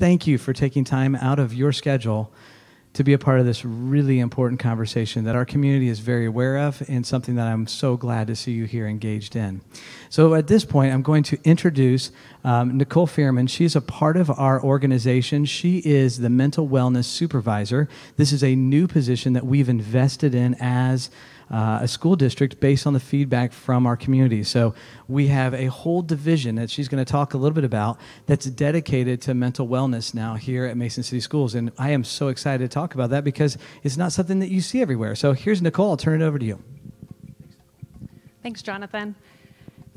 thank you for taking time out of your schedule to be a part of this really important conversation that our community is very aware of and something that I'm so glad to see you here engaged in. So at this point, I'm going to introduce Nicole Fearman. She's a part of our organization. She is the mental wellness supervisor. This is a new position that we've invested in as a school district based on the feedback from our community. So we have a whole division that she's going to talk a little bit about that's dedicated to mental wellness now here at Mason City Schools. And I am so excited to talk about that because it's not something that you see everywhere. So here's Nicole. I'll turn it over to you. Thanks, Jonathan.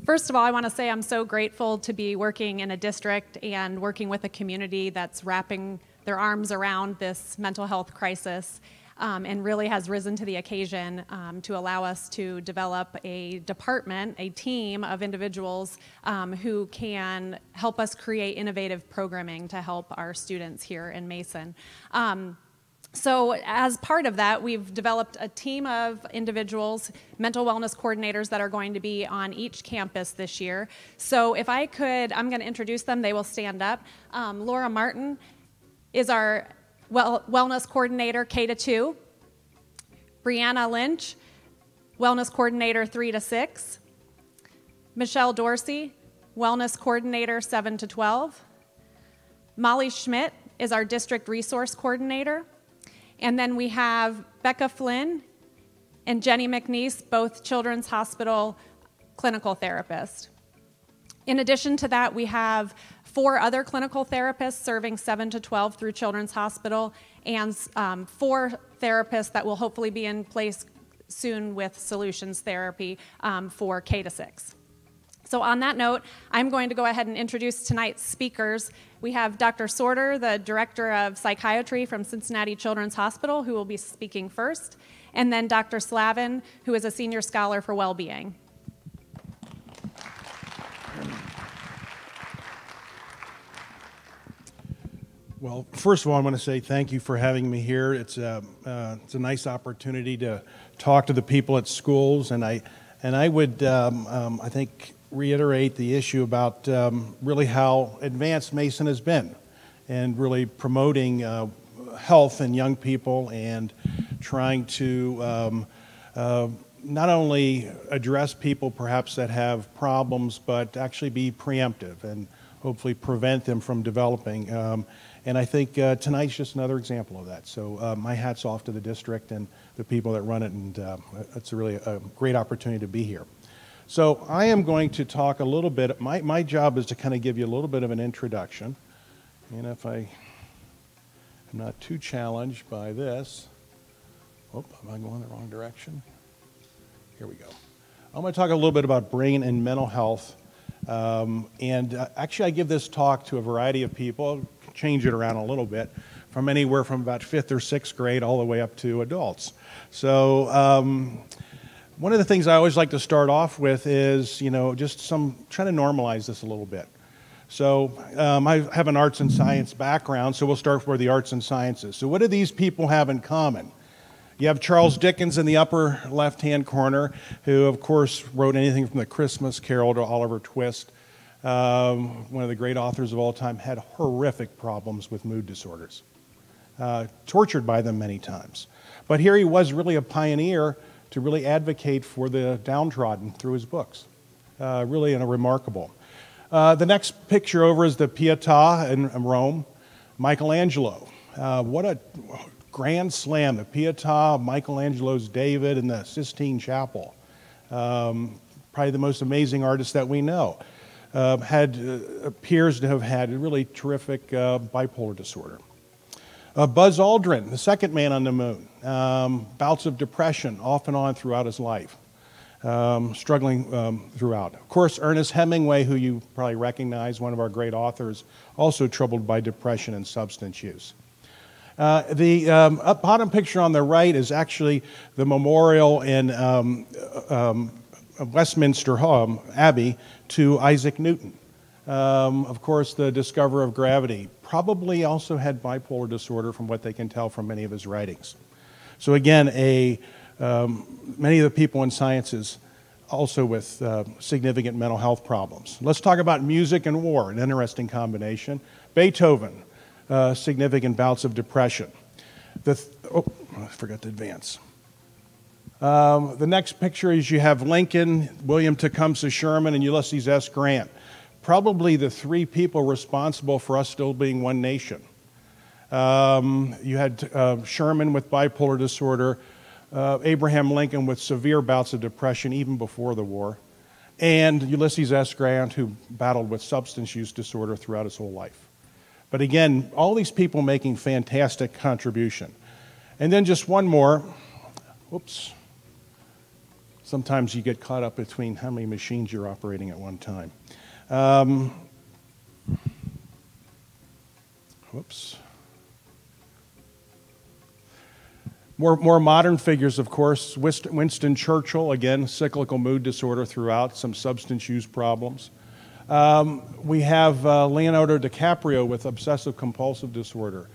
First of all, I want to say I'm so grateful to be working in a district and working with a community that's wrapping their arms around this mental health crisis. And really has risen to the occasion to allow us to develop a department, a team of individuals who can help us create innovative programming to help our students here in Mason. So as part of that, we've developed a team of individuals, mental wellness coordinators that are going to be on each campus this year. So if I could, I'm going to introduce them. They will stand up. Laura Martin is our wellness coordinator, K-2. Brianna Lynch, wellness coordinator, 3-6. Michelle Dorsey, wellness coordinator, 7-12. Molly Schmidt is our district resource coordinator. And then we have Becca Flynn and Jenny McNeese, both Children's Hospital clinical therapists. In addition to that, we have 4 other clinical therapists serving 7-12 through Children's Hospital and 4 therapists that will hopefully be in place soon with solutions therapy for K-6. So on that note, I'm going to go ahead and introduce tonight's speakers. We have Dr. Sorter, the Director of Psychiatry from Cincinnati Children's Hospital, who will be speaking first, and then Dr. Slavin, who is a Senior Scholar for Wellbeing. Well, first of all, I want to say thank you for having me here. It's a nice opportunity to talk to the people at schools, and I would I think reiterate the issue about really how advanced Mason has been, and really promoting health in young people and trying to not only address people perhaps that have problems, but actually be preemptive and hopefully prevent them from developing. And I think tonight's just another example of that. So my hat's off to the district and the people that run it, and it's really a great opportunity to be here. So I am going to talk a little bit. My job is to kind of give you a little bit of an introduction. And if I am not too challenged by this, am I going the wrong direction? Here we go. I'm going to talk a little bit about brain and mental health. Actually, I give this talk to a variety of people, change it around a little bit, from anywhere from about 5th or 6th grade all the way up to adults. So one of the things I always like to start off with is, just trying to normalize this a little bit. So I have an arts and science background, so we'll start with the arts and sciences. So what do these people have in common? You have Charles Dickens in the upper left-hand corner, who, of course, wrote anything from The Christmas Carol to Oliver Twist. One of the great authors of all time, had horrific problems with mood disorders, tortured by them many times. But here he was, really a pioneer to really advocate for the downtrodden through his books. Really remarkable. The next picture over is the Pietà in Rome, Michelangelo. What a grand slam, the Pietà, Michelangelo's David, and the Sistine Chapel. Probably the most amazing artist that we know. Appears to have had a really terrific bipolar disorder. Buzz Aldrin, the second man on the moon, bouts of depression off and on throughout his life, struggling throughout. Of course, Ernest Hemingway, who you probably recognize, one of our great authors, also troubled by depression and substance use. The bottom picture on the right is actually the memorial in Westminster Abbey to Isaac Newton. Of course, the discoverer of gravity, probably also had bipolar disorder from what they can tell from many of his writings. So again, many of the people in sciences also with significant mental health problems. Let's talk about music and war, an interesting combination. Beethoven, significant bouts of depression. Oh, I forgot to advance. The next picture is you have Lincoln, William Tecumseh Sherman, and Ulysses S. Grant. Probably the three people responsible for us still being one nation. You had Sherman with bipolar disorder, Abraham Lincoln with severe bouts of depression even before the war, and Ulysses S. Grant, who battled with substance use disorder throughout his whole life. But again, all these people making fantastic contribution. And then just one more. Whoops. Sometimes you get caught up between how many machines you're operating at one time. Whoops. More modern figures, of course. Winston Churchill, again, cyclical mood disorder throughout, some substance use problems. We have Leonardo DiCaprio with obsessive compulsive disorder.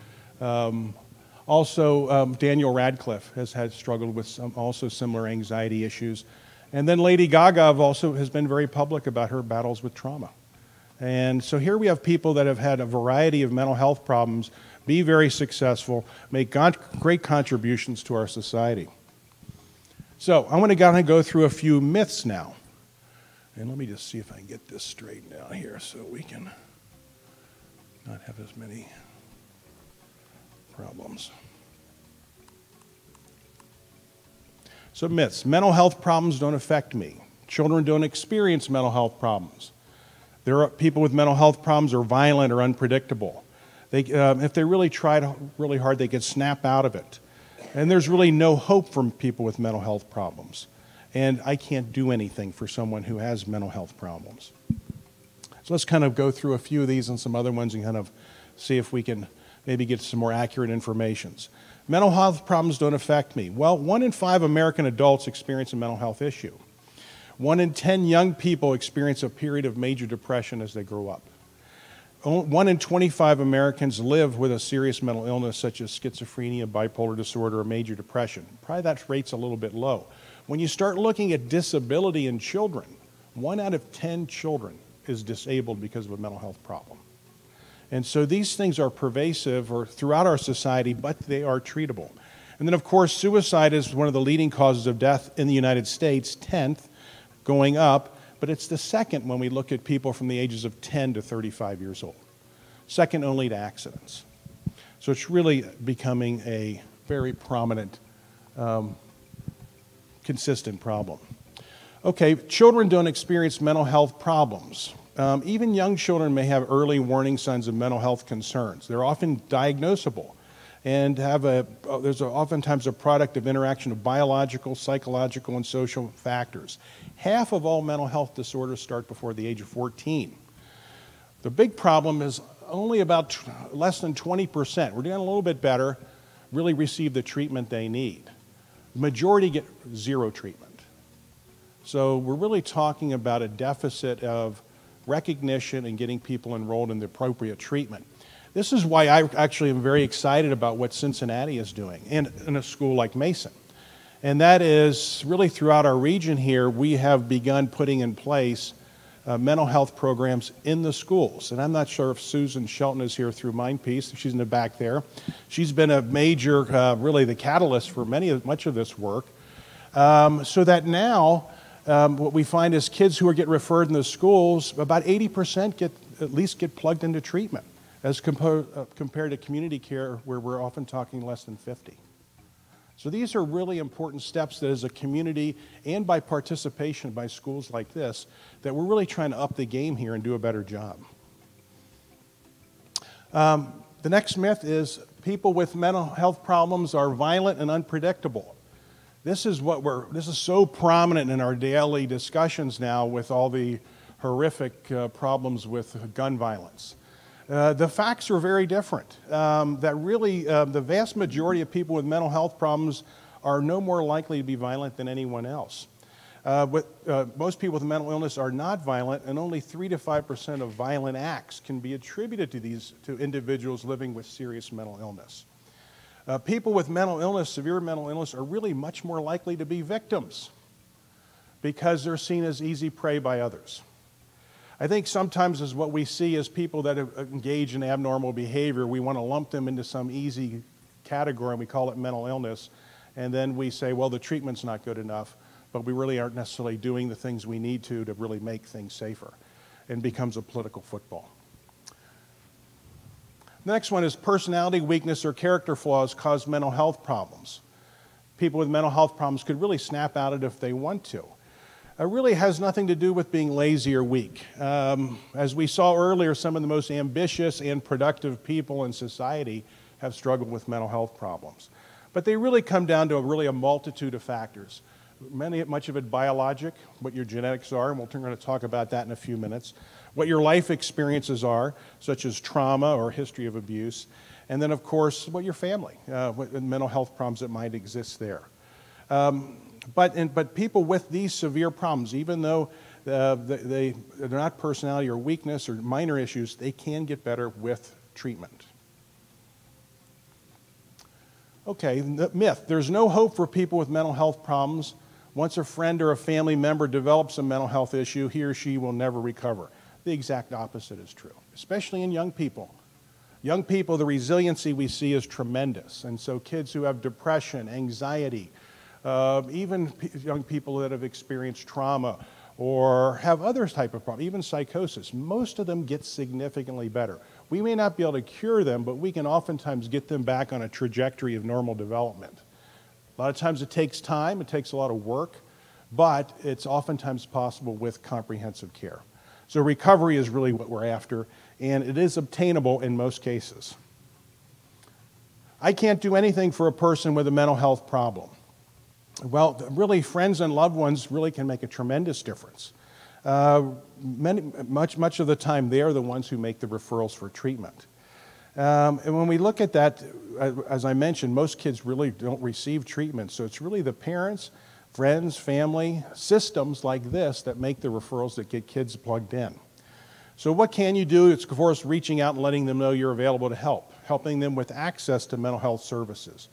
Also, Daniel Radcliffe has struggled with some also similar anxiety issues. And then Lady Gaga also has been very public about her battles with trauma. And so here we have people that have had a variety of mental health problems, be very successful, make great contributions to our society. So I want to go through a few myths now. And let me just see if I can get this straightened out here so we can not have as many problems. So myths. Mental health problems don't affect me. Children don't experience mental health problems. There are people with mental health problems are violent or unpredictable. If they really try really hard, they could snap out of it. And there's really no hope for people with mental health problems. And I can't do anything for someone who has mental health problems. So let's kind of go through a few of these and some other ones and kind of see if we can maybe get some more accurate information. Mental health problems don't affect me. Well, 1 in 5 American adults experience a mental health issue. 1 in 10 young people experience a period of major depression as they grow up. 1 in 25 Americans live with a serious mental illness such as schizophrenia, bipolar disorder, or major depression. Probably that rate's a little bit low. When you start looking at disability in children, 1 out of 10 children is disabled because of a mental health problem. And so these things are pervasive or throughout our society, but they are treatable. And then, of course, suicide is one of the leading causes of death in the United States, 10th, going up, but it's the second when we look at people from the ages of 10 to 35 years old. Second only to accidents. So it's really becoming a very prominent, consistent problem. Okay, children don't experience mental health problems. Even young children may have early warning signs of mental health concerns. They're often diagnosable and there's oftentimes a product of interaction of biological, psychological, and social factors. Half of all mental health disorders start before the age of 14. The big problem is only about less than 20%. We're doing a little bit better, really receive the treatment they need. The majority get 0 treatment. So we're really talking about a deficit of recognition and getting people enrolled in the appropriate treatment. This is why I actually am very excited about what Cincinnati is doing in a school like Mason. And that is really throughout our region here, we have begun putting in place mental health programs in the schools. And I'm not sure if Susan Shelton is here through Mindpeace. She's in the back there. She's been a major, really the catalyst for much of this work. So that now, what we find is kids who get referred in the schools, about 80% at least get plugged into treatment, as compared to community care, where we're often talking less than 50. So these are really important steps that as a community and by participation by schools like this, that we're really trying to up the game here and do a better job. The next myth is people with mental health problems are violent and unpredictable. This is so prominent in our daily discussions now with all the horrific problems with gun violence. The facts are very different. That really, the vast majority of people with mental health problems are no more likely to be violent than anyone else. Most people with mental illness are not violent, and only 3 to 5% of violent acts can be attributed to individuals living with serious mental illness. People with mental illness, severe mental illness, are really much more likely to be victims because they're seen as easy prey by others. I think sometimes is what we see as people that engage in abnormal behavior, we want to lump them into some easy category, and we call it mental illness, and then we say, well, the treatment's not good enough, but we really aren't necessarily doing the things we need to really make things safer, and becomes a political football. The next one is personality weakness or character flaws cause mental health problems. People with mental health problems could really snap out of it if they want to. It really has nothing to do with being lazy or weak. As we saw earlier, some of the most ambitious and productive people in society have struggled with mental health problems. But they really come down to a multitude of factors. Much of it biologic, what your genetics are, and we're going to talk about that in a few minutes. What your life experiences are, such as trauma or history of abuse. And then, of course, what your family, what mental health problems that might exist there. But people with these severe problems, even though they're not personality or weakness or minor issues, they can get better with treatment. Okay, the myth. There's no hope for people with mental health problems. Once a friend or a family member develops a mental health issue, he or she will never recover. The exact opposite is true, especially in young people. Young people, the resiliency we see is tremendous. And so kids who have depression, anxiety, even young people that have experienced trauma or have other type of problem, even psychosis, most of them get significantly better. We may not be able to cure them, but we can oftentimes get them back on a trajectory of normal development. A lot of times it takes time, it takes a lot of work, but it's oftentimes possible with comprehensive care. So recovery is really what we're after, and it is obtainable in most cases. I can't do anything for a person with a mental health problem. Well, really, friends and loved ones really can make a tremendous difference. Much of the time, they are the ones who make the referrals for treatment. And when we look at that, as I mentioned, most kids really don't receive treatment. So it's really the parents, friends, family, systems like this that make the referrals that get kids plugged in. So what can you do? It's, of course, reaching out and letting them know you're available to help, helping them with access to mental health services,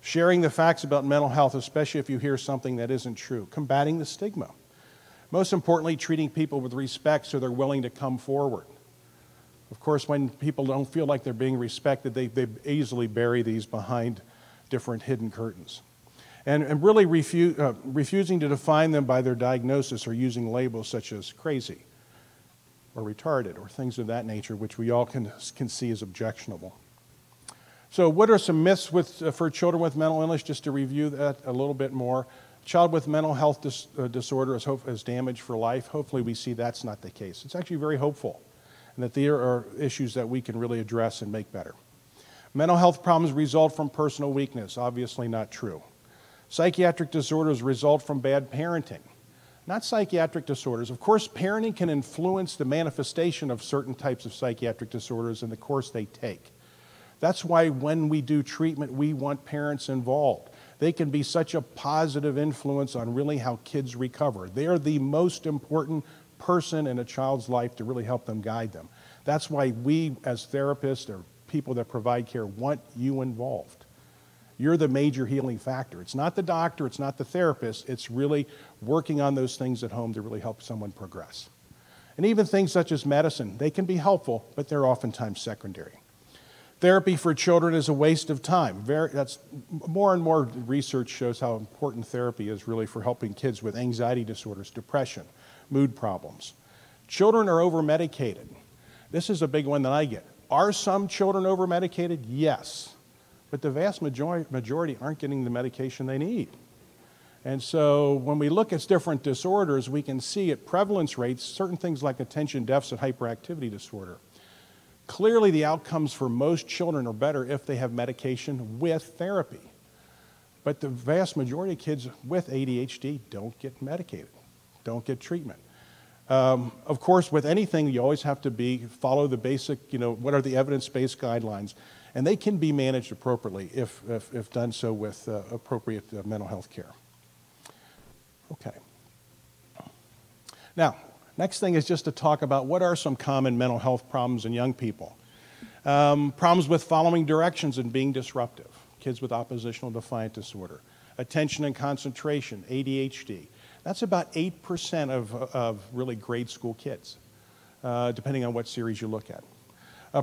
sharing the facts about mental health, especially if you hear something that isn't true, combating the stigma. Most importantly, treating people with respect so they're willing to come forward. Of course, when people don't feel like they're being respected, they easily bury these behind different hidden curtains. And really refusing to define them by their diagnosis or using labels such as crazy or retarded or things of that nature, which we all can see as objectionable. So what are some myths for children with mental illness, just to review that a little bit more? A child with mental health disorder is damaged for life. Hopefully we see that's not the case. It's actually very hopeful, and that there are issues that we can really address and make better. Mental health problems result from personal weakness. Obviously not true. Psychiatric disorders result from bad parenting. Not psychiatric disorders. Of course, parenting can influence the manifestation of certain types of psychiatric disorders and the course they take. That's why when we do treatment, we want parents involved. They can be such a positive influence on really how kids recover. They are the most important person in a child's life to really help them guide them. That's why we, as therapists or people that provide care, want you involved. You're the major healing factor. It's not the doctor, it's not the therapist, it's really working on those things at home to really help someone progress. And even things such as medicine, they can be helpful, but they're oftentimes secondary. Therapy for children is a waste of time. That's more and more research shows how important therapy is really for helping kids with anxiety disorders, depression, mood problems. Children are over-medicated. This is a big one that I get. Are some children over-medicated? Yes. But the vast majority aren't getting the medication they need. And so when we look at different disorders, we can see at prevalence rates, certain things like attention deficit hyperactivity disorder. Clearly, the outcomes for most children are better if they have medication with therapy. But the vast majority of kids with ADHD don't get medicated, don't get treatment. Of course, with anything, you always have to follow the basic, what are the evidence-based guidelines? And they can be managed appropriately if done so with appropriate mental health care. Okay. Now, next thing is just to talk about what are some common mental health problems in young people. Problems with following directions and being disruptive. Kids with oppositional defiant disorder. Attention and concentration, ADHD. That's about 8% of really grade school kids. depending on what series you look at.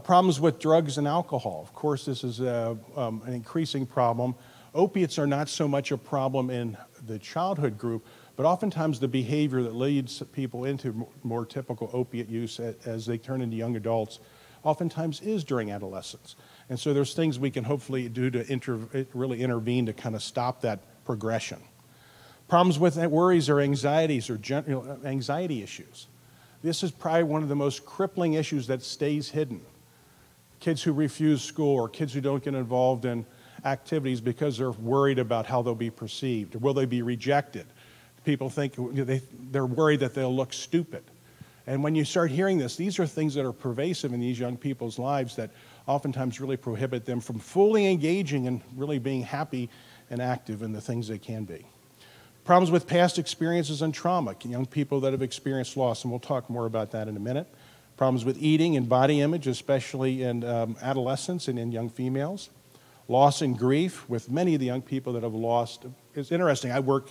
Problems with drugs and alcohol. Of course, this is an increasing problem. Opiates are not so much a problem in the childhood group, but oftentimes the behavior that leads people into more typical opiate use as they turn into young adults oftentimes is during adolescence. And so there's things we can hopefully do to really intervene to kind of stop that progression. Problems with worries or anxieties or anxiety issues. This is probably one of the most crippling issues that stays hidden. Kids who refuse school or kids who don't get involved in activities because they're worried about how they'll be perceived or will they be rejected. People think they're worried that they'll look stupid. And when you start hearing this, these are things that are pervasive in these young people's lives that oftentimes really prohibit them from fully engaging and really being happy and active in the things they can be. Problems with past experiences and trauma, young people that have experienced loss, and we'll talk more about that in a minute. Problems with eating and body image, especially in adolescents and in young females. Loss and grief with many of the young people that have lost. It's interesting, I work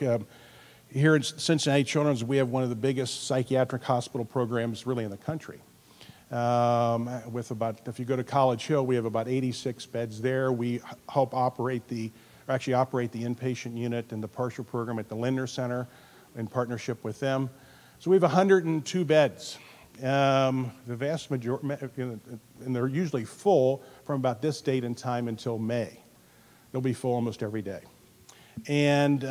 here in Cincinnati Children's, we have one of the biggest psychiatric hospital programs really in the country. With about, if you go to College Hill, we have about 86 beds there. We help operate actually operate the inpatient unit and the partial program at the Lindner Center in partnership with them. So we have 102 beds. The vast majority, and they're usually full from about this date and time until May. They'll be full almost every day. And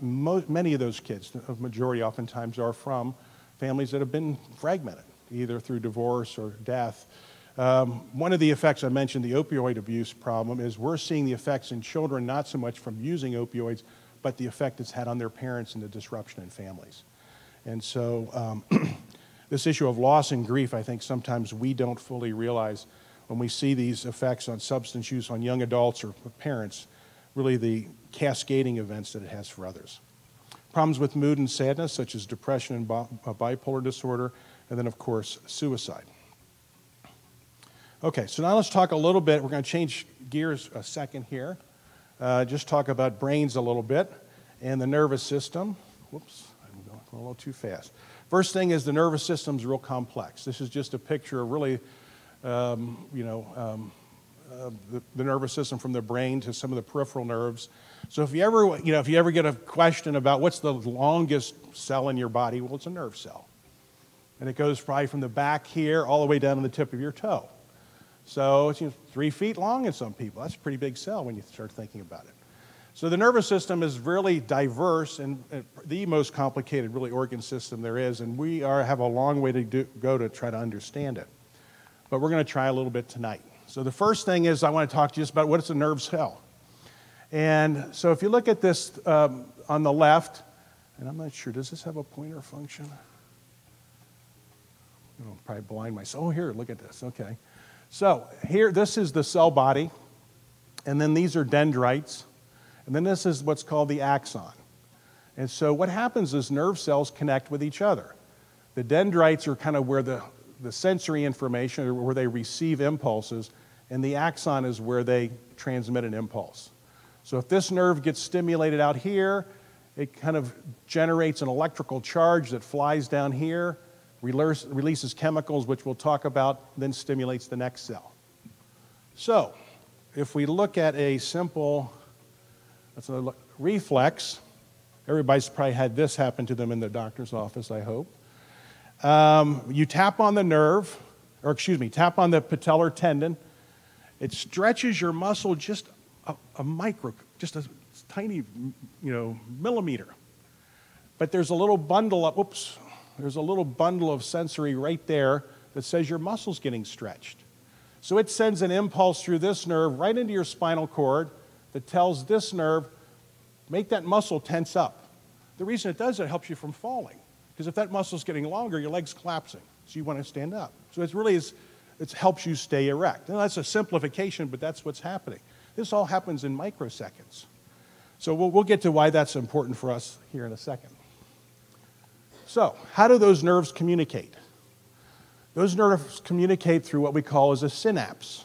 many of those kids, the majority oftentimes, are from families that have been fragmented, either through divorce or death. One of the effects I mentioned, the opioid abuse problem, is we're seeing the effects in children not so much from using opioids, but the effect it's had on their parents and the disruption in families. And so this issue of loss and grief, I think sometimes we don't fully realize when we see these effects on substance use on young adults or parents, really the cascading events that it has for others. Problems with mood and sadness, such as depression and bipolar disorder, and then, of course, suicide. Okay, so now let's talk a little bit. We're going to change gears a second here. Just talk about brains a little bit and the nervous system. Whoops, I'm going a little too fast. First thing is the nervous system's real complex. This is just a picture of really, the nervous system from the brain to some of the peripheral nerves. So if you ever get a question about what's the longest cell in your body, well, it's a nerve cell. And it goes probably from the back here all the way down to the tip of your toe. So it's 3 feet long in some people. That's a pretty big cell when you start thinking about it. So the nervous system is really diverse and the most complicated really organ system there is, and we have a long way to go to try to understand it. But we're going to try a little bit tonight. So the first thing is I want to talk to you just about what is a nerve cell. And so if you look at this on the left, and I'm not sure, does this have a pointer function? I'll probably blind myself. Oh, here, look at this. Okay. So here, this is the cell body, and then these are dendrites, and then this is what's called the axon. And so what happens is nerve cells connect with each other. The dendrites are kind of where the sensory information, or where they receive impulses, and the axon is where they transmit an impulse. So if this nerve gets stimulated out here, it kind of generates an electrical charge that flies down here, releases chemicals, which we'll talk about, then stimulates the next cell. So if we look at a simple reflex, everybody's probably had this happen to them in the doctor's office, I hope. You tap on the nerve, tap on the patellar tendon. It stretches your muscle just just a tiny, millimeter. But there's a little bundle of sensory right there that says your muscle's getting stretched. So it sends an impulse through this nerve right into your spinal cord that tells this nerve, make that muscle tense up. The reason it does it helps you from falling. Because if that muscle's getting longer, your leg's collapsing. So you want to stand up. So it helps you stay erect. Now that's a simplification, but that's what's happening. This all happens in microseconds. So we'll get to why that's important for us here in a second. So how do those nerves communicate? Those nerves communicate through what we call as a synapse.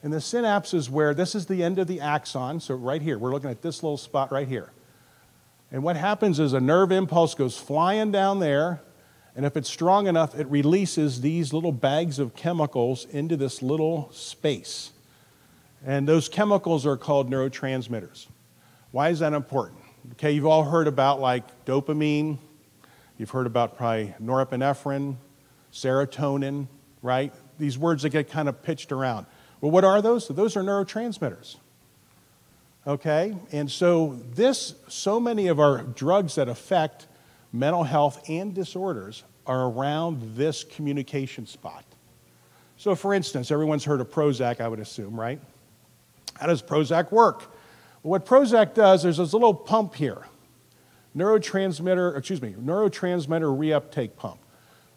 And the synapse is where, this is the end of the axon, so right here, we're looking at this little spot right here. And what happens is a nerve impulse goes flying down there, And if it's strong enough, it releases these little bags of chemicals into this little space. And those chemicals are called neurotransmitters. Why is that important? Okay, you've all heard about like dopamine. You've heard about probably norepinephrine, serotonin, right? These words that get kind of pitched around. Well, what are those? Those are neurotransmitters. Okay, and so many of our drugs that affect mental health and disorders are around this communication spot. So for instance, everyone's heard of Prozac, I would assume, right? How does Prozac work? Well, what Prozac does, there's this little pump here, neurotransmitter reuptake pump.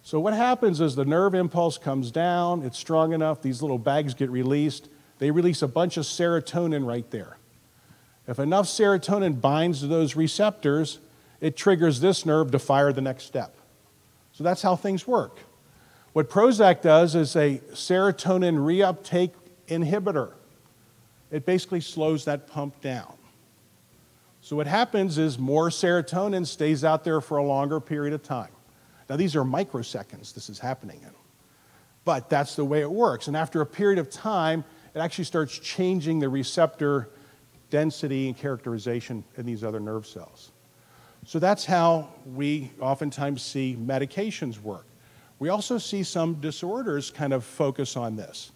So what happens is the nerve impulse comes down, it's strong enough, these little bags get released, they release a bunch of serotonin right there. If enough serotonin binds to those receptors, it triggers this nerve to fire the next step. So that's how things work. What Prozac does is a serotonin reuptake inhibitor. It basically slows that pump down. So what happens is more serotonin stays out there for a longer period of time. Now these are microseconds this is happening in. But that's the way it works. And after a period of time, it actually starts changing the receptor density and characterization in these other nerve cells. So that's how we oftentimes see medications work. We also see some disorders kind of focus on this.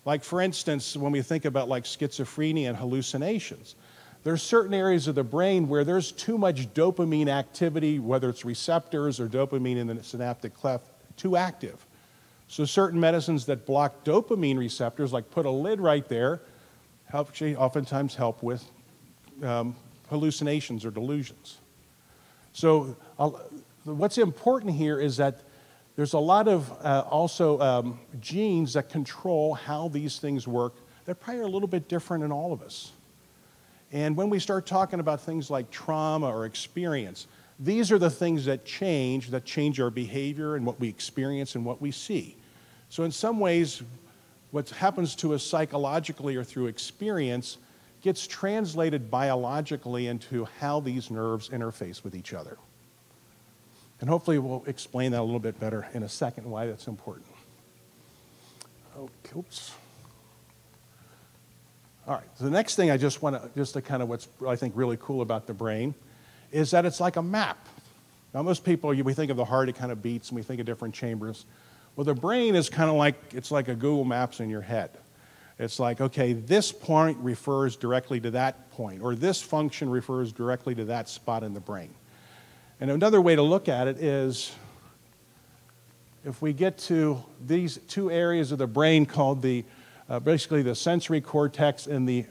Like for instance, when we think about like schizophrenia and hallucinations, there's certain areas of the brain where there's too much dopamine activity, whether it's receptors or dopamine in the synaptic cleft, too active. So certain medicines that block dopamine receptors, like put a lid right there, oftentimes help with hallucinations or delusions. So what's important here is that there's a lot of also genes that control how these things work that probably are a little bit different in all of us. And when we start talking about things like trauma or experience, these are the things that change our behavior and what we experience and what we see. So in some ways, what happens to us psychologically or through experience gets translated biologically into how these nerves interface with each other. And hopefully we'll explain that a little bit better in a second, why that's important. Okay, oops. All right, so the next thing I just want to kind of what's I think really cool about the brain is that it's like a map. Now most people, we think of the heart, it kind of beats, and we think of different chambers. Well, the brain is kind of like, it's like a Google Maps in your head. It's like, okay, this point refers directly to that point, or this function refers directly to that spot in the brain. And another way to look at it is, if we get to these two areas of the brain called the, basically the sensory cortex and the,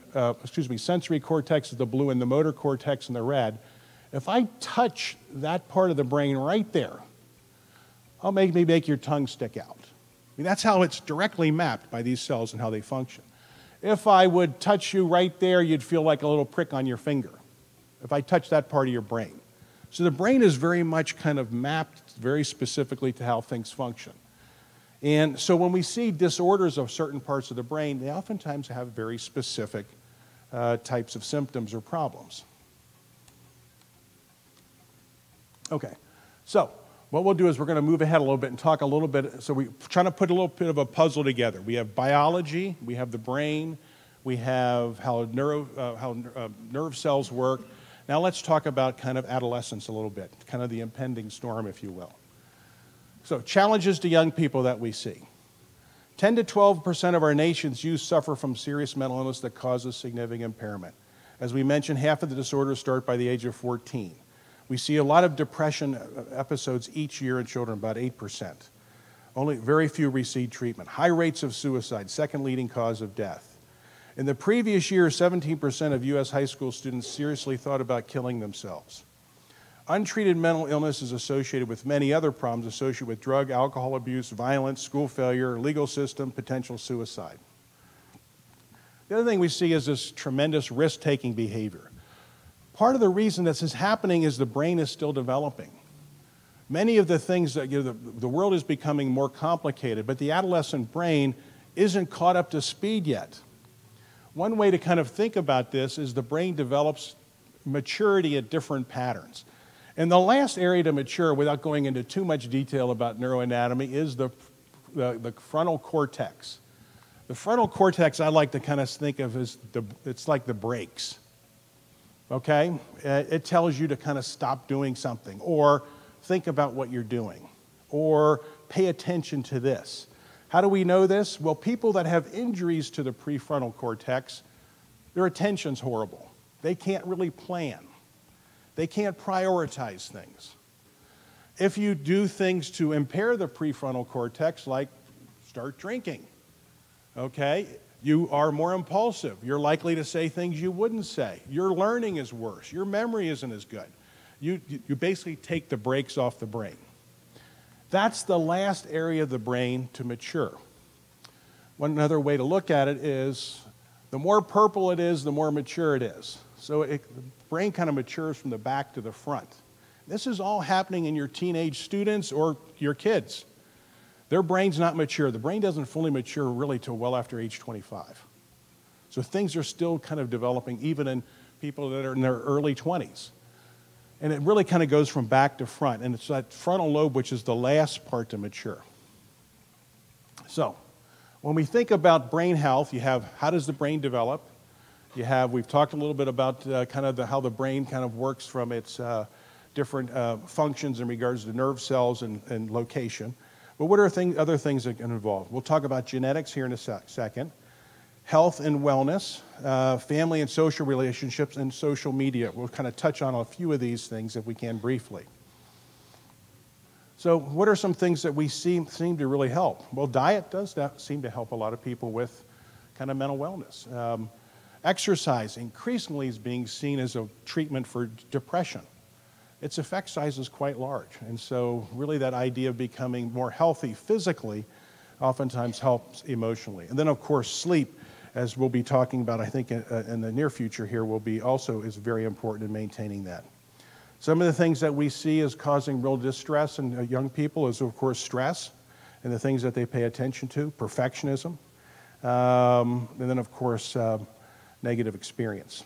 sensory cortex is the blue and the motor cortex in the red. If I touch that part of the brain right there, I'll make your tongue stick out. I mean, that's how it's directly mapped by these cells and how they function. If I would touch you right there, you'd feel like a little prick on your finger, if I touch that part of your brain. So the brain is very much kind of mapped very specifically to how things function. And so when we see disorders of certain parts of the brain, they oftentimes have very specific types of symptoms or problems. Okay, so what we'll do is we're going to move ahead a little bit and talk a little bit. So we're trying to put a little bit of a puzzle together. We have biology, we have the brain, we have how nerve cells work. Now let's talk about kind of adolescence a little bit, kind of the impending storm, if you will. So challenges to young people that we see. 10 to 12% of our nation's youth suffer from serious mental illness that causes significant impairment. As we mentioned, half of the disorders start by the age of 14. We see a lot of depression episodes each year in children, about 8%. Only very few receive treatment. High rates of suicide, second leading cause of death. In the previous year, 17% of U.S. high school students seriously thought about killing themselves. Untreated mental illness is associated with many other problems associated with drug, alcohol abuse, violence, school failure, legal system, potential suicide. The other thing we see is this tremendous risk-taking behavior. Part of the reason this is happening is the brain is still developing. Many of the things that, the world is becoming more complicated, but the adolescent brain isn't caught up to speed yet. One way to kind of think about this is the brain develops maturity at different patterns. And the last area to mature, without going into too much detail about neuroanatomy, is the frontal cortex. The frontal cortex I like to kind of think of as it's like the brakes. Okay? It tells you to kind of stop doing something, or think about what you're doing, or pay attention to this. How do we know this? Well, people that have injuries to the prefrontal cortex, their attention's horrible. They can't really plan. They can't prioritize things. If you do things to impair the prefrontal cortex, like start drinking, okay, you are more impulsive. You're likely to say things you wouldn't say. Your learning is worse. Your memory isn't as good. You basically take the brakes off the brain. That's the last area of the brain to mature. One other way to look at it is the more purple it is, the more mature it is. So the brain kind of matures from the back to the front. This is all happening in your teenage students or your kids. Their brain's not mature. The brain doesn't fully mature really till well after age 25. So things are still kind of developing even in people that are in their early 20s. And it really kind of goes from back to front. And it's that frontal lobe which is the last part to mature. So when we think about brain health, you have how does the brain develop? We've talked a little bit about how the brain kind of works from its different functions in regards to nerve cells and location. But what are other things that can involve? We'll talk about genetics here in a second. Health and wellness, family and social relationships, and social media. We'll kind of touch on a few of these things if we can briefly. So what are some things that we seem to really help? Well, diet does seem to help a lot of people with kind of mental wellness. Exercise increasingly is being seen as a treatment for depression. Its effect size is quite large. And so really that idea of becoming more healthy physically oftentimes helps emotionally. And then of course sleep, as we'll be talking about I think in the near future here, is very important in maintaining that. Some of the things that we see as causing real distress in young people is of course stress and the things that they pay attention to, perfectionism, and then of course negative experience.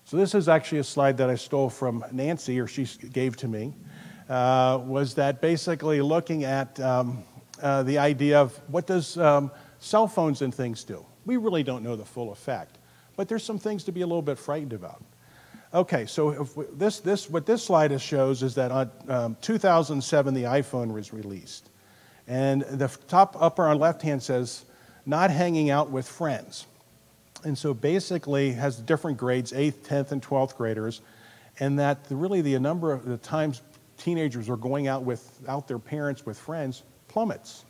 So this is actually a slide that I stole from Nancy, or she gave to me, was that basically looking at the idea of what does cell phones and things do. We really don't know the full effect, but there's some things to be a little bit frightened about. Okay, so what this slide shows is that on 2007 the iPhone was released, and the top upper left-hand says not hanging out with friends. And so basically has different grades, 8th, 10th, and 12th graders, and that really the number of the times teenagers are going out without their parents with friends plummets.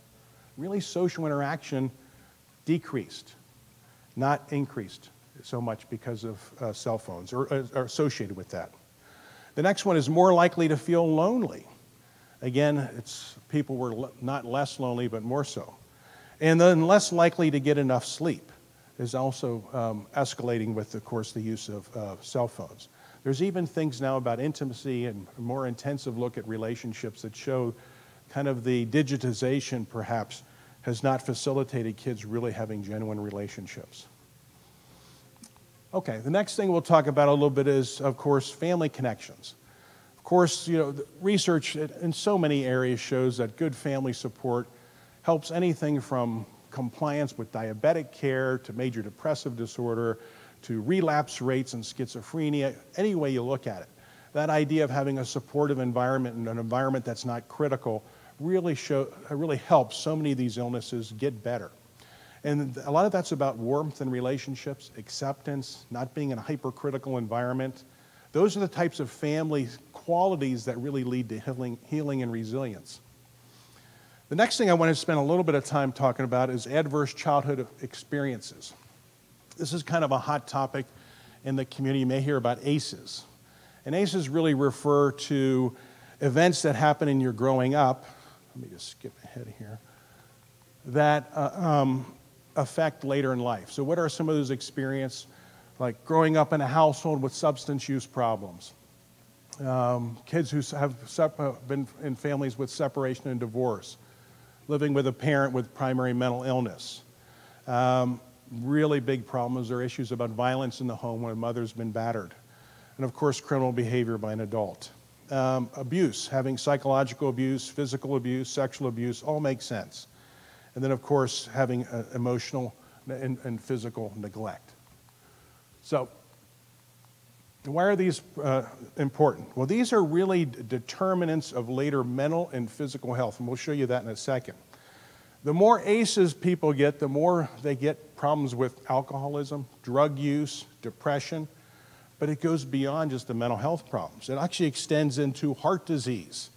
Really social interaction decreased, not increased so much because of cell phones or associated with that. The next one is more likely to feel lonely. Again, people were not less lonely, but more so. And then less likely to get enough sleep is also escalating with, of course, the use of cell phones. There's even things now about intimacy and a more intensive look at relationships that show kind of the digitization, perhaps, has not facilitated kids really having genuine relationships. Okay, the next thing we'll talk about a little bit is, of course, family connections. Of course, research in so many areas shows that good family support helps anything from compliance with diabetic care to major depressive disorder to relapse rates and schizophrenia, any way you look at it. That idea of having a supportive environment and an environment that's not critical really helps so many of these illnesses get better. And a lot of that's about warmth in relationships, acceptance, not being in a hypercritical environment. Those are the types of family qualities that really lead to healing and resilience. The next thing I want to spend a little bit of time talking about is adverse childhood experiences. This is kind of a hot topic in the community. You may hear about ACEs. And ACEs really refer to events that happen in your growing up, let me just skip ahead here, that affect later in life. So what are some of those experiences? Like growing up in a household with substance use problems, kids who have been in families with separation and divorce, living with a parent with primary mental illness. Really big problems or issues about violence in the home when a mother's been battered. and of course criminal behavior by an adult. Abuse, having psychological abuse, physical abuse, sexual abuse, all make sense. And then of course having emotional and physical neglect. So why are these important? Well, these are really determinants of later mental and physical health, and we'll show you that in a second. The more ACEs people get, the more they get problems with alcoholism, drug use, depression, but it goes beyond just the mental health problems. It actually extends into heart disease,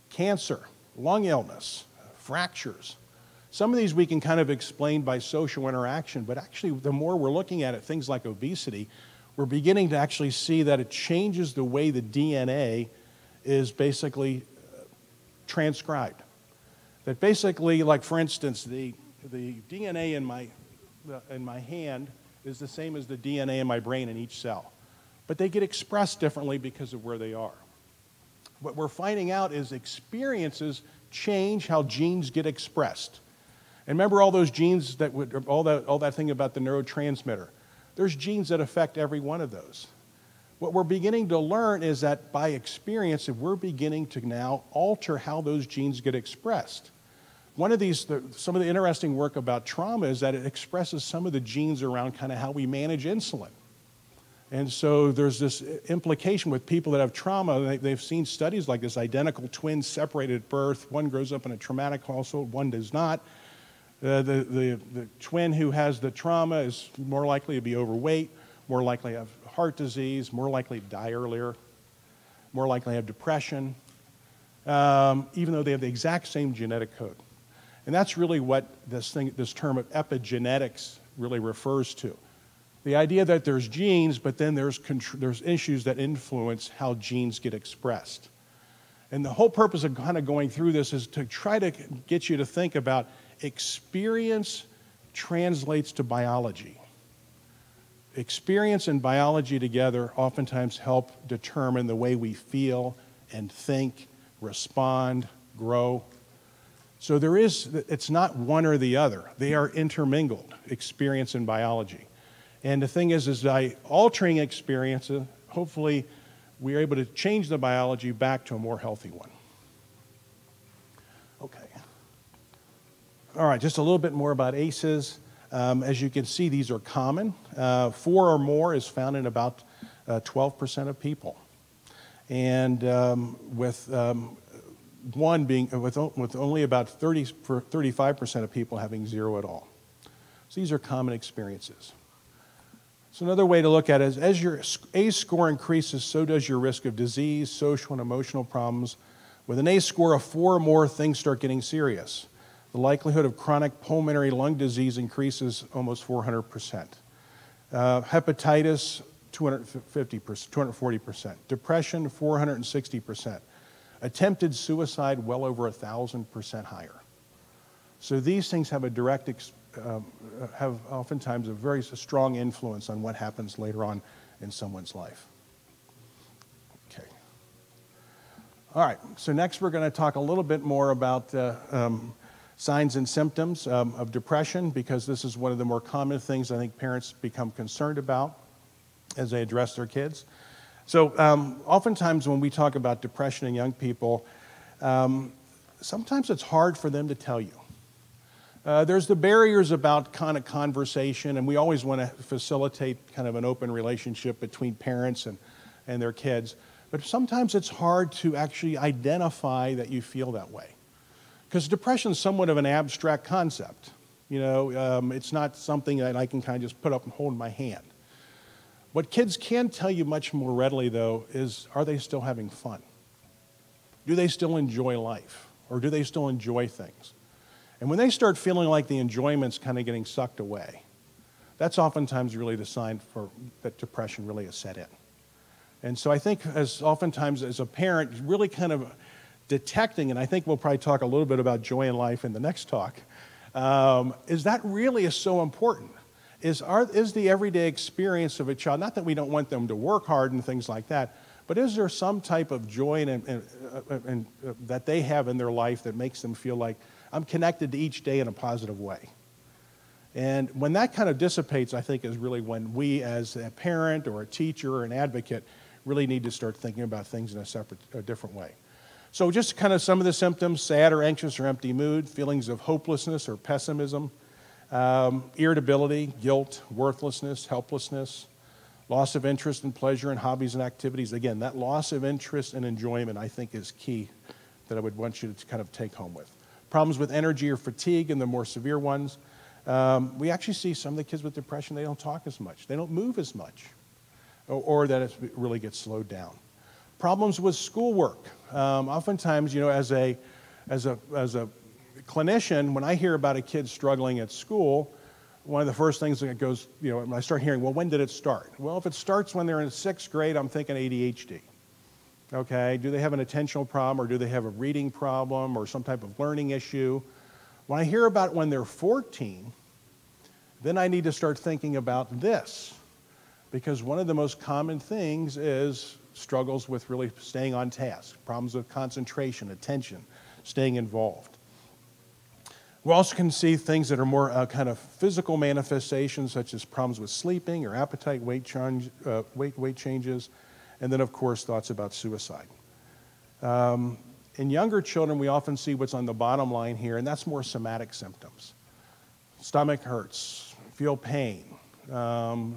cancer, lung illness, fractures. Some of these we can kind of explain by social interaction, but actually the more we're looking at it, things like obesity, we're beginning to actually see that it changes the way the DNA is basically transcribed. That basically, like for instance, the DNA in my hand is the same as the DNA in my brain in each cell. But they get expressed differently because of where they are. What we're finding out is experiences change how genes get expressed. And remember all those genes that would, all that thing about the neurotransmitter. There's genes that affect every one of those. What we're beginning to learn is that by experience, we're beginning to now alter how those genes get expressed. One of these, some of the interesting work about trauma is that it expresses some of the genes around kind of how we manage insulin. And so there's this implication with people that have trauma. They've seen studies like this, identical twins separated at birth. One grows up in a traumatic household, one does not. The twin who has the trauma is more likely to be overweight, more likely to have heart disease, more likely to die earlier, more likely to have depression, even though they have the exact same genetic code. And that's really what this term of epigenetics really refers to. The idea that there's genes, but then there's issues that influence how genes get expressed. And the whole purpose of kind of going through this is to try to get you to think about experience translates to biology. Experience and biology together oftentimes help determine the way we feel and think, respond, grow. So it's not one or the other. They are intermingled, experience and biology. And the thing is by altering experiences, hopefully we are able to change the biology back to a more healthy one. Okay. All right, just a little bit more about ACEs. As you can see, these are common. 4 or more is found in about 12% of people. And with only about 35% of people having 0 at all. So these are common experiences. So another way to look at it is as your ACE score increases, so does your risk of disease, social and emotional problems. With an ACE score of 4 or more, things start getting serious. The likelihood of chronic pulmonary lung disease increases almost 400%. Hepatitis, 240%. Depression, 460%. Attempted suicide, well over 1,000% higher. So these things have a direct, have oftentimes a very strong influence on what happens later on in someone's life. Okay. All right, so next we're going to talk a little bit more about signs and symptoms of depression, because this is one of the more common things I think parents become concerned about as they address their kids. So oftentimes when we talk about depression in young people, sometimes it's hard for them to tell you. There's the barriers about kind of conversation, and we always want to facilitate kind of an open relationship between parents and their kids. But sometimes it's hard to actually identify that you feel that way. Because depression is somewhat of an abstract concept. You know, it's not something that I can kind of just put up and hold in my hand. What kids can tell you much more readily, though, is are they still having fun? Do they still enjoy life? Or do they still enjoy things? And when they start feeling like the enjoyment's kind of getting sucked away, that's oftentimes really the sign for that depression really is set in. And so I think oftentimes as a parent, really kind of detecting, and I think we'll probably talk a little bit about joy in life in the next talk, is that really is so important. Is the everyday experience of a child, not that we don't want them to work hard and things like that, but is there some type of joy and that they have in their life that makes them feel like I'm connected to each day in a positive way? And when that kind of dissipates, I think is really when we as a parent or a teacher or an advocate really need to start thinking about things in a different way. So just kind of some of the symptoms: sad or anxious or empty mood, feelings of hopelessness or pessimism, irritability, guilt, worthlessness, helplessness, loss of interest and pleasure in hobbies and activities. Again, that loss of interest and enjoyment, I think, is key that I would want you to kind of take home with. Problems with energy or fatigue, and the more severe ones. We actually see some of the kids with depression, they don't talk as much. They don't move as much, or that it really gets slowed down. Problems with schoolwork. Oftentimes, you know, as a clinician, when I hear about a kid struggling at school, one of the first things that goes, you know, I start hearing, well, when did it start? Well, if it starts when they're in 6th grade, I'm thinking ADHD. Okay, do they have an attentional problem, or do they have a reading problem, or some type of learning issue? When I hear about when they're 14, then I need to start thinking about this, because one of the most common things is struggles with really staying on task, problems with concentration, attention, staying involved. We also can see things that are more kind of physical manifestations, such as problems with sleeping or appetite, weight changes, and then, of course, thoughts about suicide. In younger children, we often see what's on the bottom line here, and that's more somatic symptoms. Stomach hurts, feel pain. And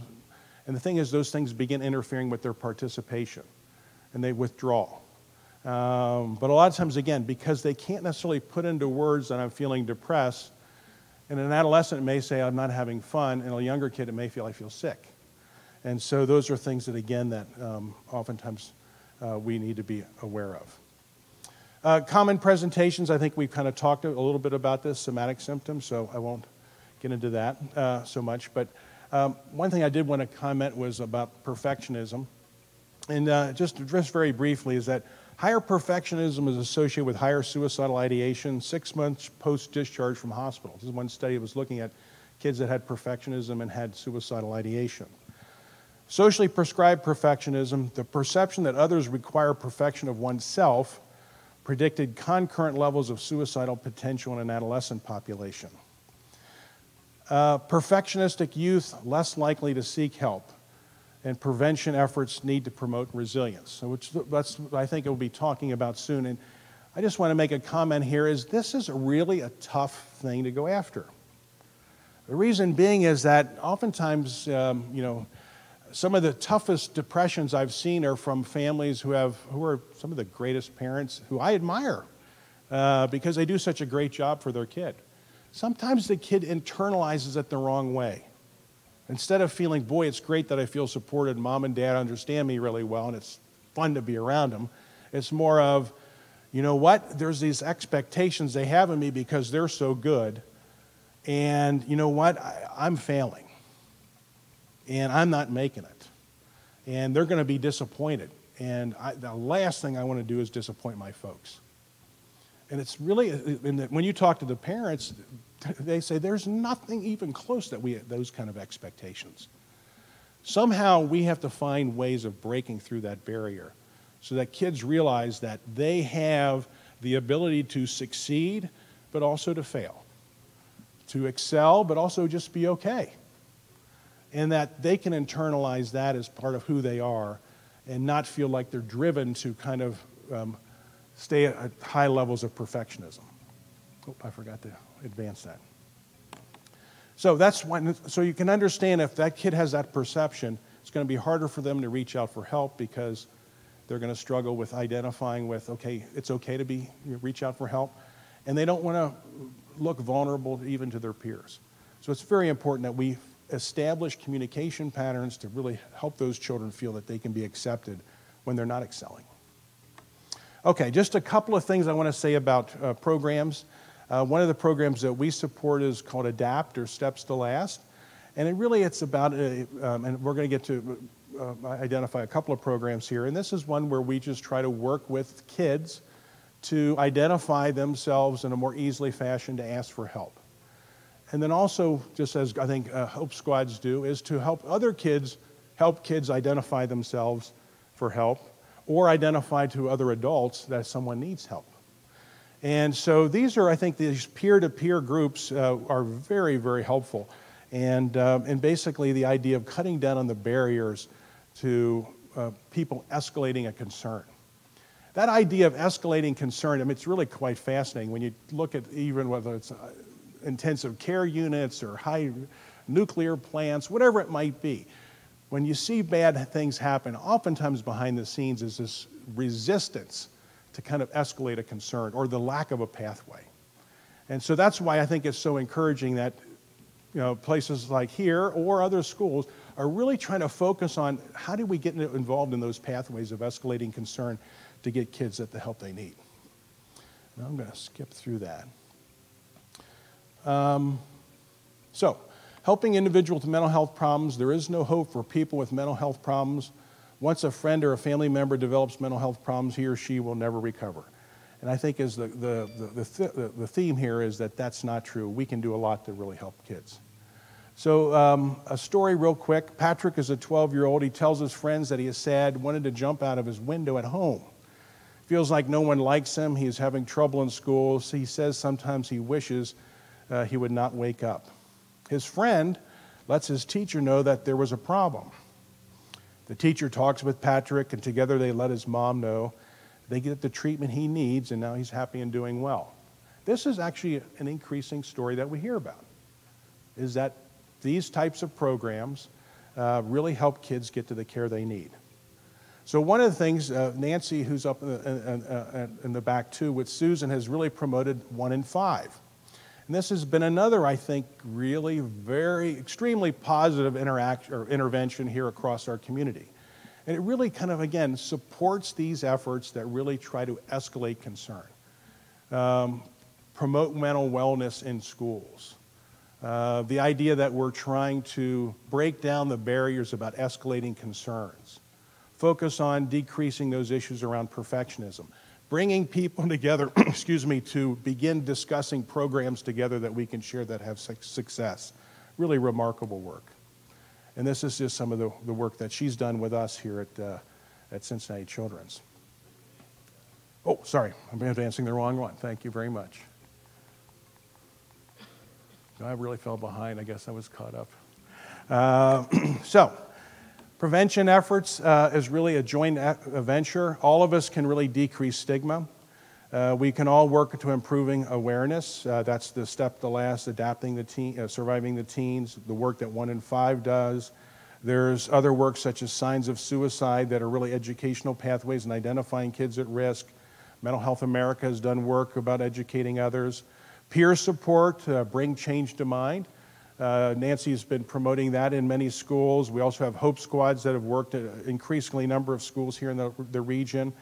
the thing is, those things begin interfering with their participation, and they withdraw. But a lot of times, again, because they can't necessarily put into words that I'm feeling depressed, and an adolescent may say, I'm not having fun, and a younger kid, it may feel, I feel sick. And so those are things that, again, that oftentimes we need to be aware of. Common presentations, I think we've kind of talked a little bit about this, somatic symptoms, so I won't get into that so much. But one thing I did want to comment was about perfectionism. And just very briefly is that higher perfectionism is associated with higher suicidal ideation 6 months post-discharge from hospital. This is one study that was looking at kids that had perfectionism and had suicidal ideation. Socially prescribed perfectionism, the perception that others require perfection of oneself, predicted concurrent levels of suicidal potential in an adolescent population. Perfectionistic youth, less likely to seek help, and prevention efforts need to promote resilience. So that's what I think we'll be talking about soon. And I just want to make a comment here is this is really a tough thing to go after. The reason being is that oftentimes, you know, some of the toughest depressions I've seen are from families who are some of the greatest parents who I admire because they do such a great job for their kid. Sometimes the kid internalizes it the wrong way. Instead of feeling, boy, it's great that I feel supported, mom and dad understand me really well, and it's fun to be around them, it's more of, you know what, there's these expectations they have of me because they're so good, and you know what, I'm failing. And I'm not making it. And they're going to be disappointed. And the last thing I want to do is disappoint my folks. And it's really, when you talk to the parents, they say there's nothing even close that we have those kind of expectations. Somehow we have to find ways of breaking through that barrier so that kids realize that they have the ability to succeed, but also to fail. To excel, but also just be okay. And that they can internalize that as part of who they are and not feel like they're driven to kind of stay at high levels of perfectionism. Oh, I forgot to advance that. So that's when, so you can understand if that kid has that perception, it's going to be harder for them to reach out for help because they're going to struggle with identifying with, okay, it's okay to reach out for help, and they don't want to look vulnerable even to their peers. So it's very important that we establish communication patterns to really help those children feel that they can be accepted when they're not excelling. Okay, just a couple of things I want to say about programs. One of the programs that we support is called ADAPT, or Steps to Last. And it's about, and we're going to get to identify a couple of programs here. And this is one where we just try to work with kids to identify themselves in a more easily fashion to ask for help. And then also, just as I think Hope Squads do, is to help other kids, help kids identify themselves for help, or identify to other adults that someone needs help. And so these are, I think, these peer-to-peer groups are very, very helpful. And basically the idea of cutting down on the barriers to people escalating a concern. That idea of escalating concern, I mean, it's really quite fascinating when you look at even whether it's intensive care units or high nuclear plants, whatever it might be. When you see bad things happen, oftentimes behind the scenes is this resistance to kind of escalate a concern or the lack of a pathway. And so that's why I think it's so encouraging that places like here or other schools are really trying to focus on how do we get involved in those pathways of escalating concern to get kids at the help they need. Now I'm going to skip through that. So, helping individuals with mental health problems. There is no hope for people with mental health problems. Once a friend or a family member develops mental health problems, he or she will never recover. And I think as the theme here is that that's not true. We can do a lot to really help kids. So a story real quick. Patrick is a 12-year-old. He tells his friends that he is sad, wanted to jump out of his window at home. Feels like no one likes him. He is having trouble in school. So he says sometimes he wishes he would not wake up. His friend lets his teacher know that there was a problem. The teacher talks with Patrick, and together they let his mom know. They get the treatment he needs, and now he's happy and doing well. This is actually an increasing story that we hear about, is that these types of programs really help kids get to the care they need. So one of the things, Nancy, who's up in the back too, with Susan, has really promoted 1 in 5. And this has been another, I think, really extremely positive intervention here across our community. And it really kind of, again, supports these efforts that really try to escalate concern, promote mental wellness in schools. The idea that we're trying to break down the barriers about escalating concerns, focus on decreasing those issues around perfectionism, bringing people together, to begin discussing programs together that we can share that have success. Really remarkable work. And this is just some of the work that she's done with us here at Cincinnati Children's. Oh, sorry, I'm advancing the wrong one. Thank you very much. I really fell behind. I guess I was caught up. So, prevention efforts is really a joint venture. All of us can really decrease stigma. We can all work to improving awareness. That's the step, the last, adapting the teen, surviving the teens, the work that 1 in 5 does. There's other work such as signs of suicide that are really educational pathways and identifying kids at risk. Mental Health America has done work about educating others. Peer support, bring change to mind. Nancy's been promoting that in many schools. We also have Hope Squads that have worked at an increasingly number of schools here in the region.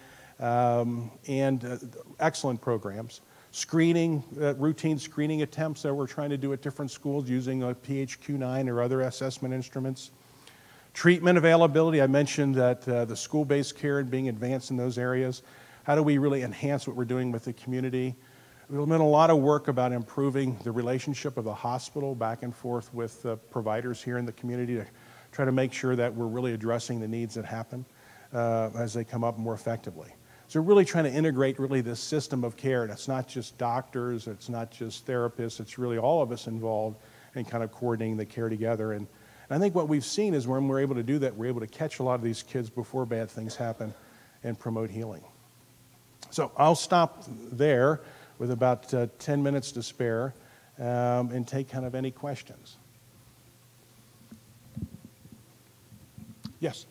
And excellent programs. Screening, routine screening attempts that we're trying to do at different schools using PHQ-9 or other assessment instruments. Treatment availability, I mentioned that the school-based care and being advanced in those areas. How do we really enhance what we're doing with the community? We've done a lot of work about improving the relationship of the hospital back and forth with providers here in the community to try to make sure that we're really addressing the needs that happen as they come up more effectively. So we're really trying to integrate this system of care. And it's not just doctors, it's not just therapists, it's really all of us involved in kind of coordinating the care together. And I think what we've seen is when we're able to do that, we're able to catch a lot of these kids before bad things happen and promote healing. So I'll stop there with about 10 minutes to spare and take kind of any questions. Yes?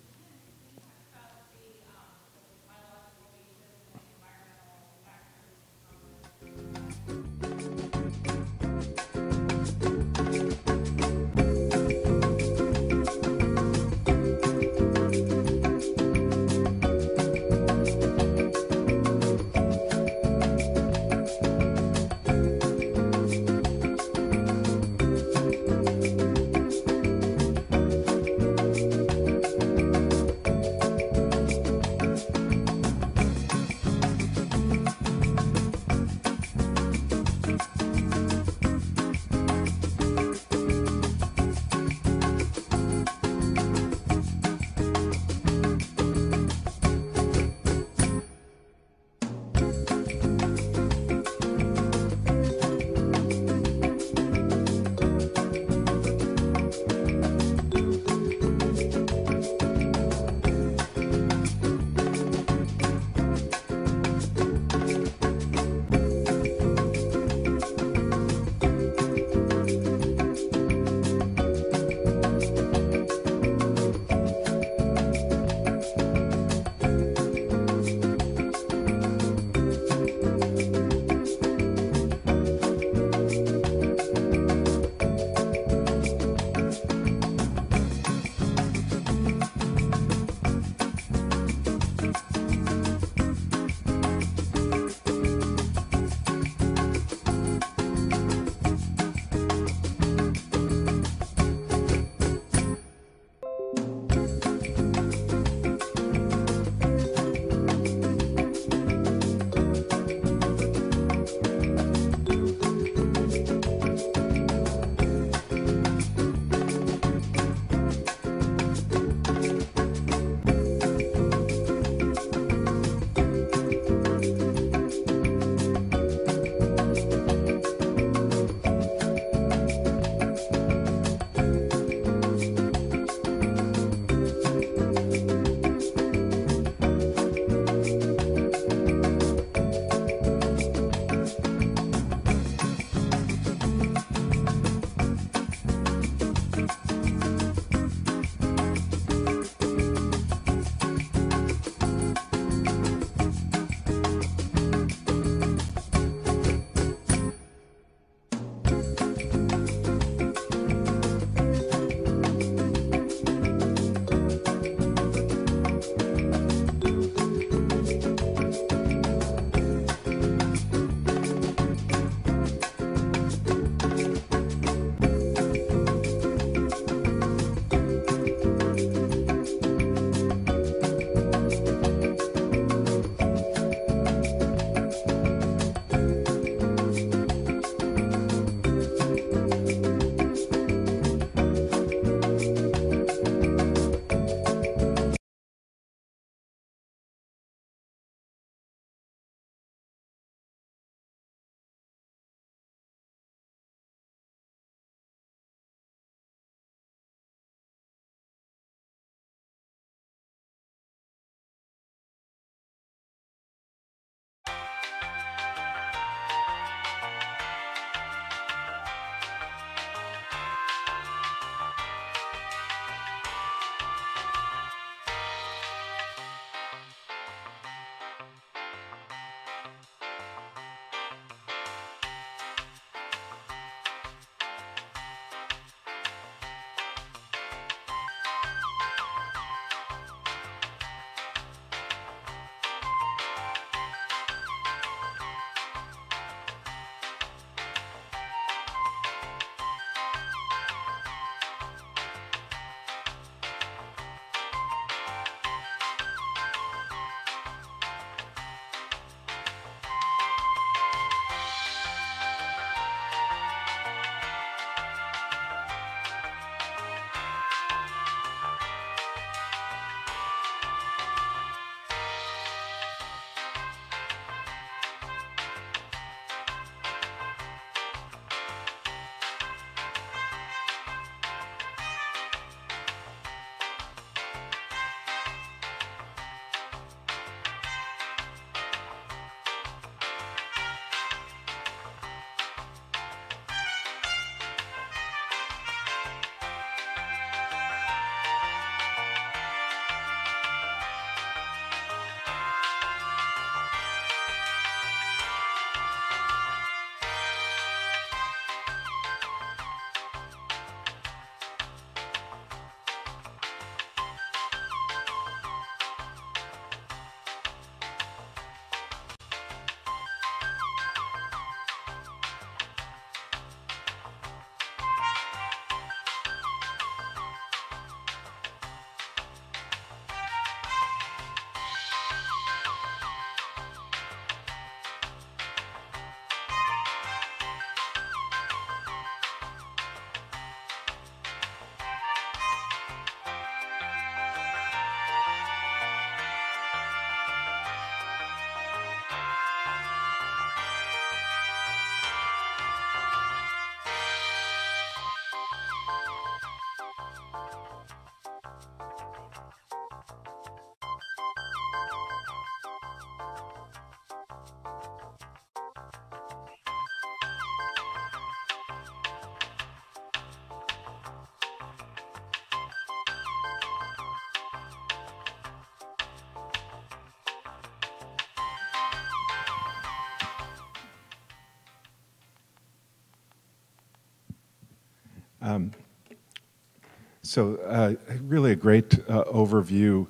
Really a great overview,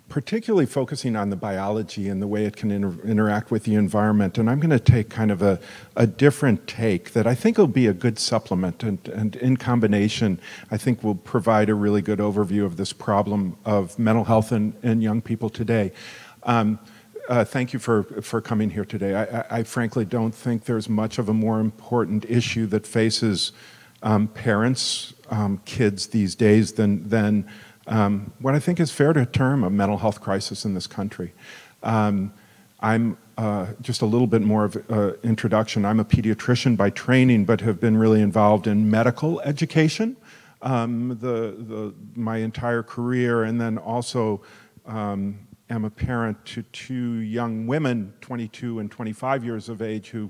particularly focusing on the biology and the way it can interact with the environment. And I'm going to take kind of a different take that I think will be a good supplement, and in combination, I think will provide a really good overview of this problem of mental health in young people today. Thank you for coming here today. I frankly don't think there's much of a more important issue that faces parents, kids these days than what I think is fair to term a mental health crisis in this country. I'm just a little bit more of introduction. I'm a pediatrician by training, but have been really involved in medical education my entire career, and then also am a parent to two young women, 22 and 25 years of age, who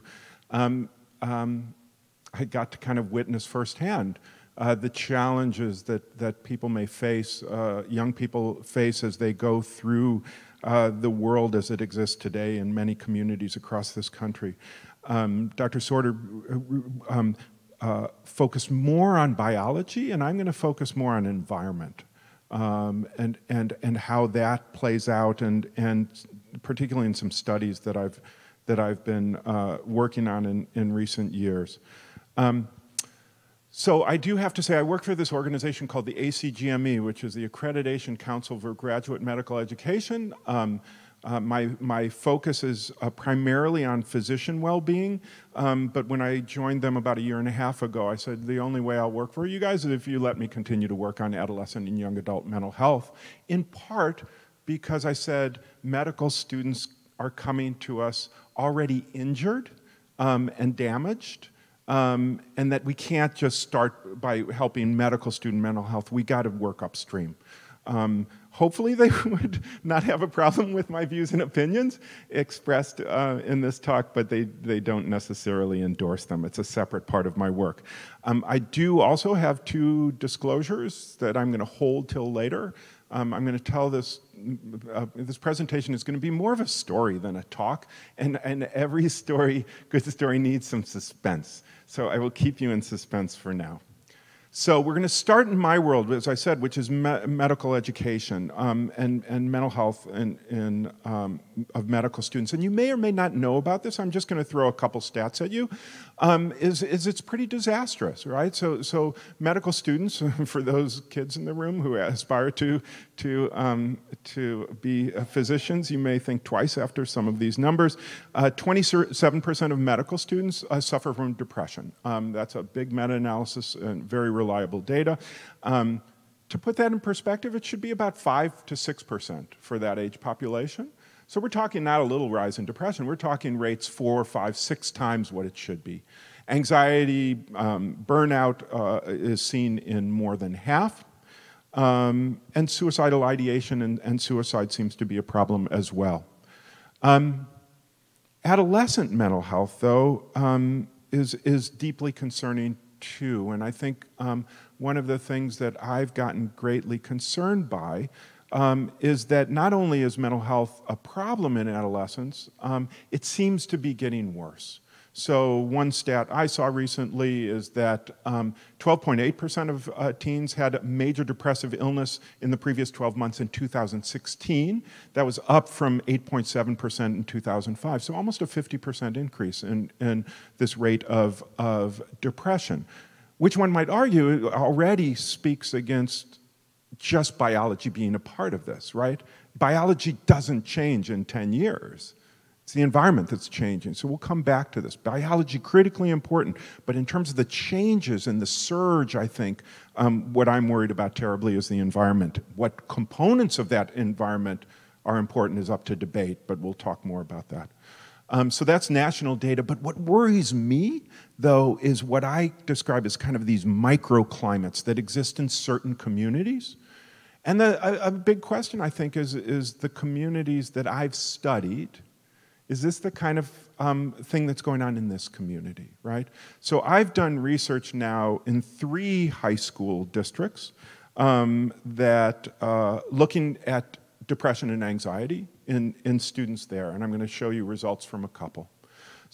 I got to kind of witness firsthand the challenges that people may face, young people face as they go through the world as it exists today in many communities across this country. Dr. Sorter focused more on biology, and I'm going to focus more on environment. And how that plays out, and particularly in some studies that I've been working on in recent years. So I do have to say I work for this organization called the ACGME, which is the Accreditation Council for Graduate Medical Education. My focus is primarily on physician well-being, but when I joined them about 1.5 years ago, I said the only way I'll work for you guys is if you let me continue to work on adolescent and young adult mental health, in part because I said medical students are coming to us already injured and damaged, and that we can't just start by helping medical student mental health. We got to work upstream. Hopefully they would not have a problem with my views and opinions expressed in this talk, but they don't necessarily endorse them. It's a separate part of my work. I do also have 2 disclosures that I'm going to hold till later. I'm going to tell this presentation is going to be more of a story than a talk, and every story, good story, needs some suspense. So I will keep you in suspense for now. So we're going to start in my world, as I said, which is medical education and mental health of medical students. And you may or may not know about this. I'm just going to throw a couple stats at you. Is it's pretty disastrous, right? So medical students, for those kids in the room who aspire to be physicians, you may think twice after some of these numbers. 27% of medical students suffer from depression. That's a big meta-analysis and very reliable data. To put that in perspective, it should be about 5 to 6% for that age population. So we're talking not a little rise in depression, we're talking rates 4, 5, 6 times what it should be. Anxiety, burnout is seen in more than half. And suicidal ideation and suicide seems to be a problem as well. Adolescent mental health, though, is deeply concerning too. And I think one of the things that I've gotten greatly concerned by is that not only is mental health a problem in adolescence, it seems to be getting worse. So one stat I saw recently is that 12.8% of teens had major depressive illness in the previous 12 months in 2016. That was up from 8.7% in 2005. So almost a 50% increase in this rate of depression, which one might argue already speaks against just biology being a part of this, right? Biology doesn't change in 10 years. It's the environment that's changing. So we'll come back to this. Biology, critically important, but in terms of the changes and the surge, I think, what I'm worried about terribly is the environment. What components of that environment are important is up to debate, but we'll talk more about that. So that's national data, but what worries me, though, is what I describe as kind of these microclimates that exist in certain communities. And a big question, I think, is the communities that I've studied, is this the kind of thing that's going on in this community, right? So I've done research now in 3 high school districts that looking at depression and anxiety in students there, and I'm going to show you results from a couple.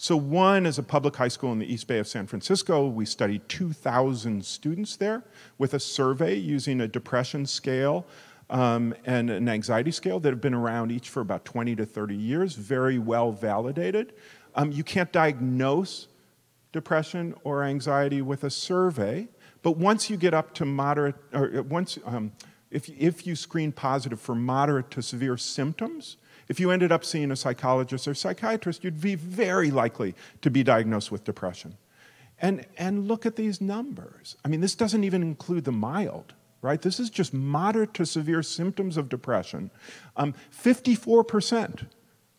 So one is a public high school in the East Bay of San Francisco. We studied 2,000 students there with a survey using a depression scale and an anxiety scale that have been around each for about 20 to 30 years, very well validated. You can't diagnose depression or anxiety with a survey, but once you get up to moderate, or if you screen positive for moderate to severe symptoms, if you ended up seeing a psychologist or psychiatrist, you'd be very likely to be diagnosed with depression. And look at these numbers. I mean, this doesn't even include the mild, right? This is just moderate to severe symptoms of depression. 54%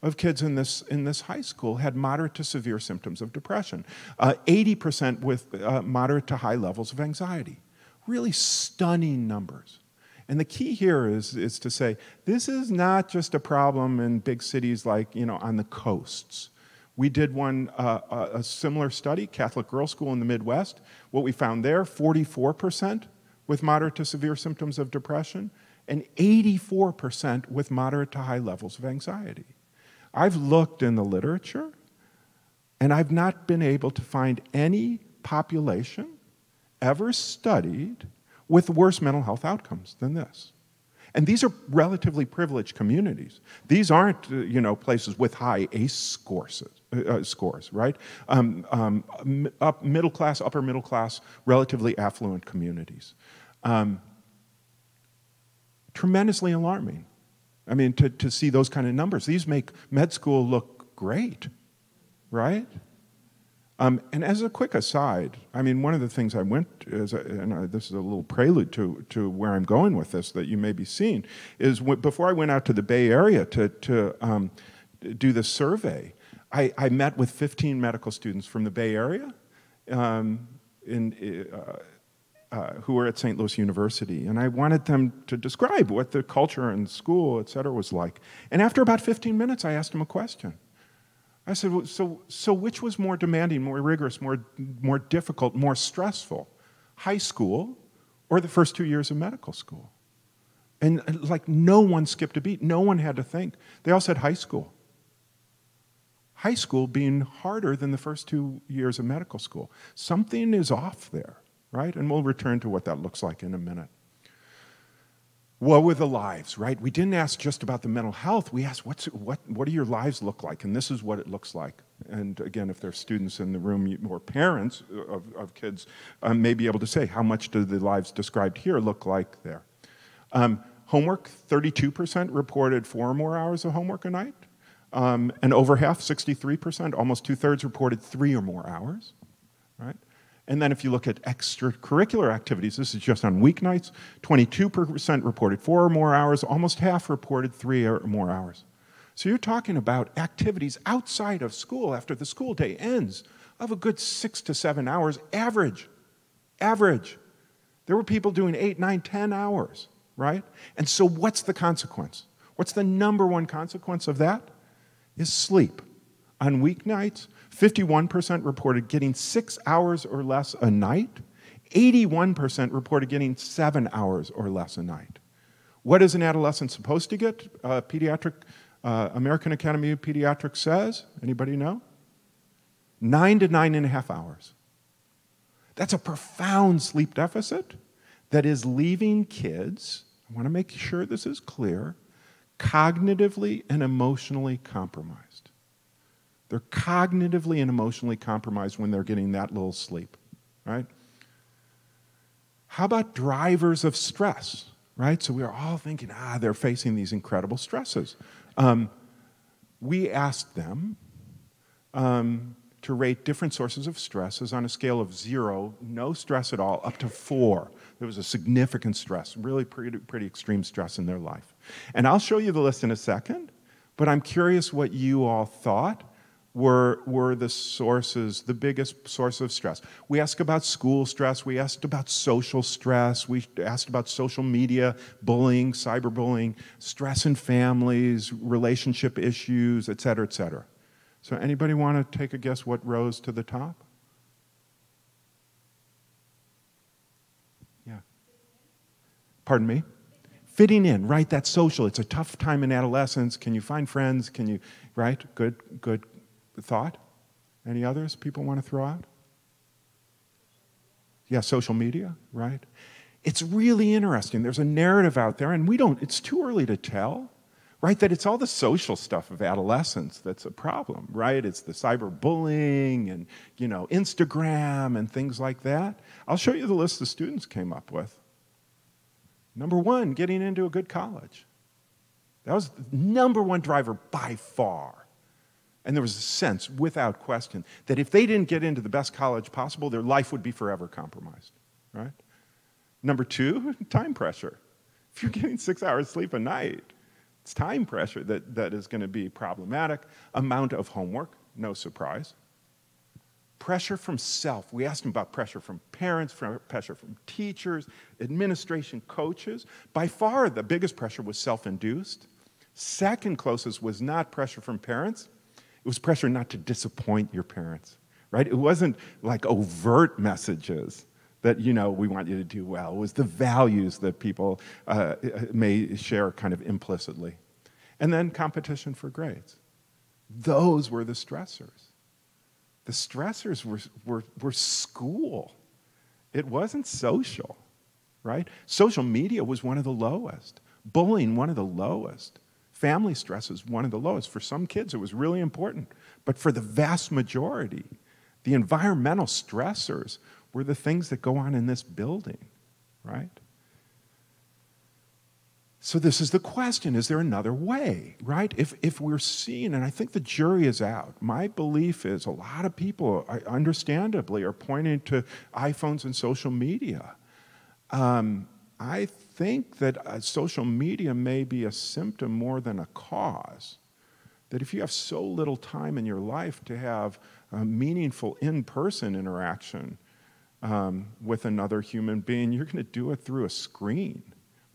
of kids in this high school had moderate to severe symptoms of depression. 80% with moderate to high levels of anxiety. Really stunning numbers. And the key here is to say, this is not just a problem in big cities like, on the coasts. We did a similar study, Catholic Girls' School in the Midwest. What we found there, 44% with moderate to severe symptoms of depression, and 84% with moderate to high levels of anxiety. I've looked in the literature, and I've not been able to find any population ever studied with worse mental health outcomes than this. And these are relatively privileged communities. These aren't, places with high ACE scores, right? Middle class, upper middle class, relatively affluent communities. Tremendously alarming. I mean, to see those kind of numbers. These make med school look great, right? And as a quick aside, I mean, one of the things I this is a little prelude to where I'm going with this that you may be seeing, is before I went out to the Bay Area to do this survey, I met with 15 medical students from the Bay Area who were at St. Louis University, and I wanted them to describe what the culture and school, et cetera, was like. And after about 15 minutes, I asked them a question. I said, well, so which was more demanding, more rigorous, more difficult, more stressful, high school or the first 2 years of medical school? And like no one skipped a beat. No one had to think. They all said high school. High school being harder than the first 2 years of medical school. Something is off there, right? And we'll return to what that looks like in a minute. What were the lives, right? We didn't ask just about the mental health. We asked, what do your lives look like? And this is what it looks like. And again, if there's students in the room or parents of kids, may be able to say, how much do the lives described here look like there? Homework, 32% reported 4 or more hours of homework a night. And over half, 63%, almost 2/3 reported 3 or more hours, right? And then if you look at extracurricular activities, this is just on weeknights, 22% reported 4 or more hours, almost half reported 3 or more hours. So you're talking about activities outside of school after the school day ends of a good 6 to 7 hours average. Average. There were people doing 8, 9, 10 hours, right? And so what's the consequence? What's the number one consequence of that? Is sleep. On weeknights, 51% reported getting 6 hours or less a night. 81% reported getting 7 hours or less a night. What is an adolescent supposed to get? American Academy of Pediatrics says, anybody know? 9 to 9.5 hours. That's a profound sleep deficit that is leaving kids, I want to make sure this is clear, cognitively and emotionally compromised. They're cognitively and emotionally compromised when they're getting that little sleep, right? How about drivers of stress, right? So we're all thinking, they're facing these incredible stresses. We asked them to rate different sources of stresses on a scale of 0, no stress at all, up to 4. There was a significant stress, really pretty extreme stress in their life. And I'll show you the list in a second, but I'm curious what you all thought were the sources, the biggest source of stress. We asked about school stress, we asked about social stress, we asked about social media, bullying, cyberbullying, stress in families, relationship issues, et cetera, et cetera. So anybody want to take a guess what rose to the top? Yeah. Pardon me? Fitting in, right? That's social. It's a tough time in adolescence. Can you find friends? Can you, right? Good thought. Any others people want to throw out? Yeah, social media, right? It's really interesting. There's a narrative out there, and it's too early to tell, right? That it's all the social stuff of adolescence that's a problem, right? It's the cyberbullying and, Instagram and things like that. I'll show you the list the students came up with. Number one, getting into a good college. That was the number one driver by far. And there was a sense, without question, that if they didn't get into the best college possible, their life would be forever compromised, right? Number two, time pressure. If you're getting 6 hours sleep a night, it's time pressure that is going to be problematic. Amount of homework, no surprise. Pressure from self. We asked them about pressure from parents, pressure from teachers, administration, coaches. By far, the biggest pressure was self-induced. Second closest was not pressure from parents. It was pressure not to disappoint your parents, right? It wasn't like overt messages that, we want you to do well. It was the values that people may share kind of implicitly. And then competition for grades. Those were the stressors. The stressors were school. It wasn't social, right? Social media was one of the lowest. Bullying, one of the lowest. Family stress is one of the lowest. For some kids, it was really important. But for the vast majority, the environmental stressors were the things that go on in this building, right? So this is the question, is there another way, right? If we're seeing, and I think the jury is out, my belief is a lot of people, understandably, are pointing to iPhones and social media. I think that social media may be a symptom more than a cause. That if you have so little time in your life to have a meaningful in-person interaction with another human being, you're going to do it through a screen.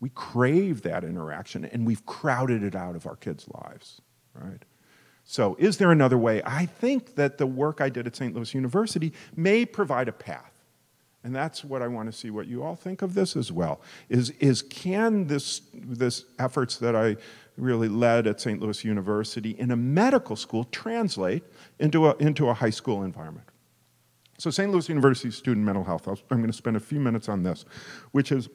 We crave that interaction, and we've crowded it out of our kids' lives, right? So is there another way? I think that the work I did at St. Louis University may provide a path. And that's what I want to see what you all think of this as well. Can this efforts that I really led at St. Louis University in a medical school translate into a high school environment? So St. Louis University student mental health, I'm going to spend a few minutes on this, which is,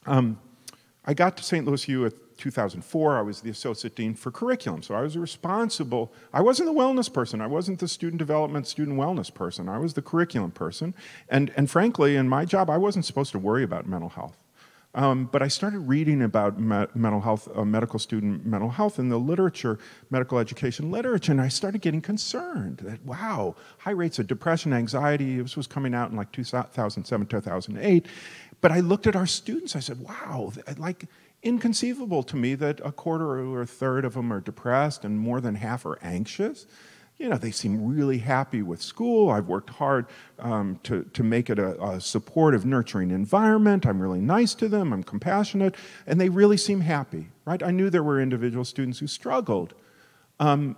I got to St. Louis U at 2004. I was the associate dean for curriculum, so I was responsible. I wasn't the wellness person. I wasn't the student development, student wellness person. I was the curriculum person. And frankly, in my job, I wasn't supposed to worry about mental health. But I started reading about mental health, medical student mental health in the literature, medical education literature, and I started getting concerned that, wow, high rates of depression, anxiety. This was coming out in like 2007, 2008. But I looked at our students. I said, wow, like inconceivable to me that a quarter or a third of them are depressed and more than half are anxious. They seem really happy with school. I've worked hard to make it a supportive, nurturing environment. I'm really nice to them. I'm compassionate. And they really seem happy, right? I knew there were individual students who struggled. But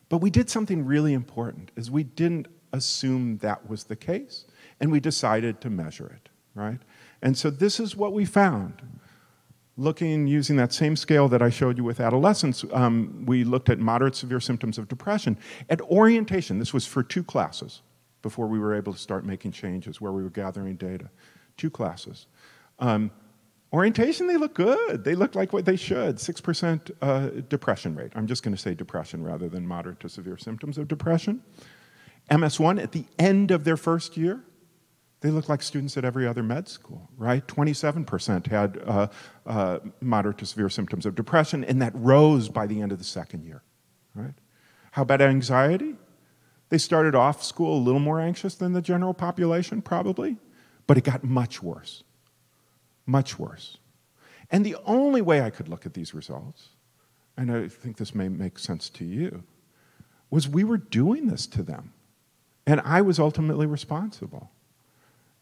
we did something really important, is we didn't assume that was the case, and we decided to measure it, right? And so this is what we found. Using that same scale that I showed you with adolescents, we looked at moderate severe symptoms of depression. At orientation, this was for 2 classes before we were able to start making changes where we were gathering data. 2 classes. Orientation, they look good. They look like what they should. 6% depression rate. I'm just going to say depression rather than moderate to severe symptoms of depression. MS1, at the end of their first year, they look like students at every other med school, right? 27% had moderate to severe symptoms of depression, and that rose by the end of the second year, right? How about anxiety? They started off school a little more anxious than the general population, probably, but it got much worse, much worse. And the only way I could look at these results, and I think this may make sense to you, was we were doing this to them, and I was ultimately responsible.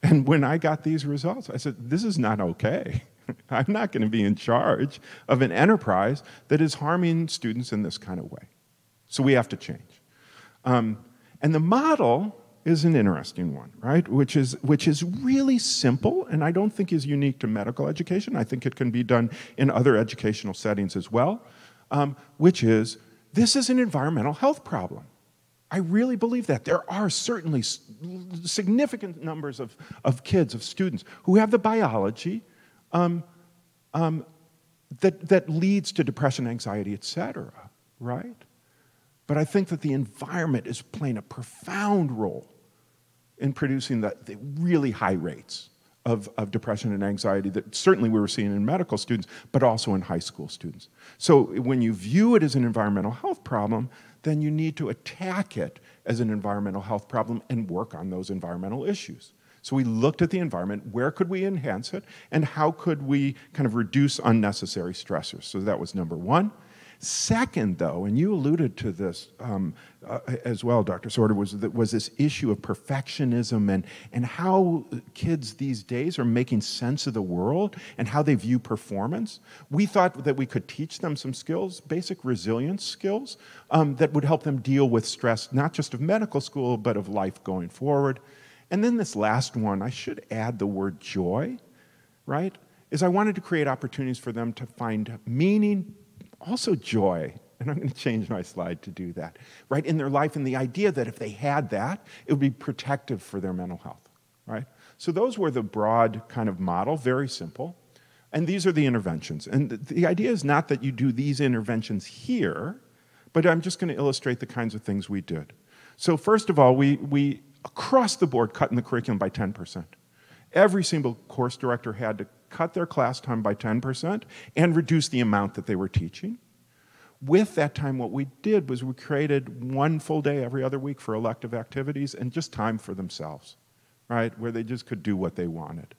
And when I got these results, I said, this is not okay. I'm not going to be in charge of an enterprise that is harming students in this kind of way. So we have to change. And the model is an interesting one, right? Which is really simple, and I don't think is unique to medical education. I think it can be done in other educational settings as well, which is, this is an environmental health problem. I really believe that. There are certainly significant numbers of kids, of students, who have the biology that leads to depression, anxiety, etc., right? But I think that the environment is playing a profound role in producing the really high rates of depression and anxiety that certainly we were seeing in medical students, but also in high school students. So when you view it as an environmental health problem, then you need to attack it as an environmental health problem and work on those environmental issues. So we looked at the environment, where could we enhance it, and how could we kind of reduce unnecessary stressors. So that was number one. Second, though, and you alluded to this as well, Dr. Sorter, was this issue of perfectionism and how kids these days are making sense of the world and how they view performance. We thought that we could teach them some skills, basic resilience skills, that would help them deal with stress, not just of medical school, but of life going forward. And then this last one, I should add the word joy, right? Is I wanted to create opportunities for them to find meaning, also joy, and I'm going to change my slide to do that, right, in their life, and the idea that if they had that, it would be protective for their mental health, right? So those were the broad kind of model, very simple, and these are the interventions. And the idea is not that you do these interventions here, but I'm just going to illustrate the kinds of things we did. So first of all, we across the board cut in the curriculum by 10%. Every single course director had to cut their class time by 10% and reduce the amount that they were teaching. With that time, what we did was we created one full day every other week for elective activities and just time for themselves, right, where they just could do what they wanted.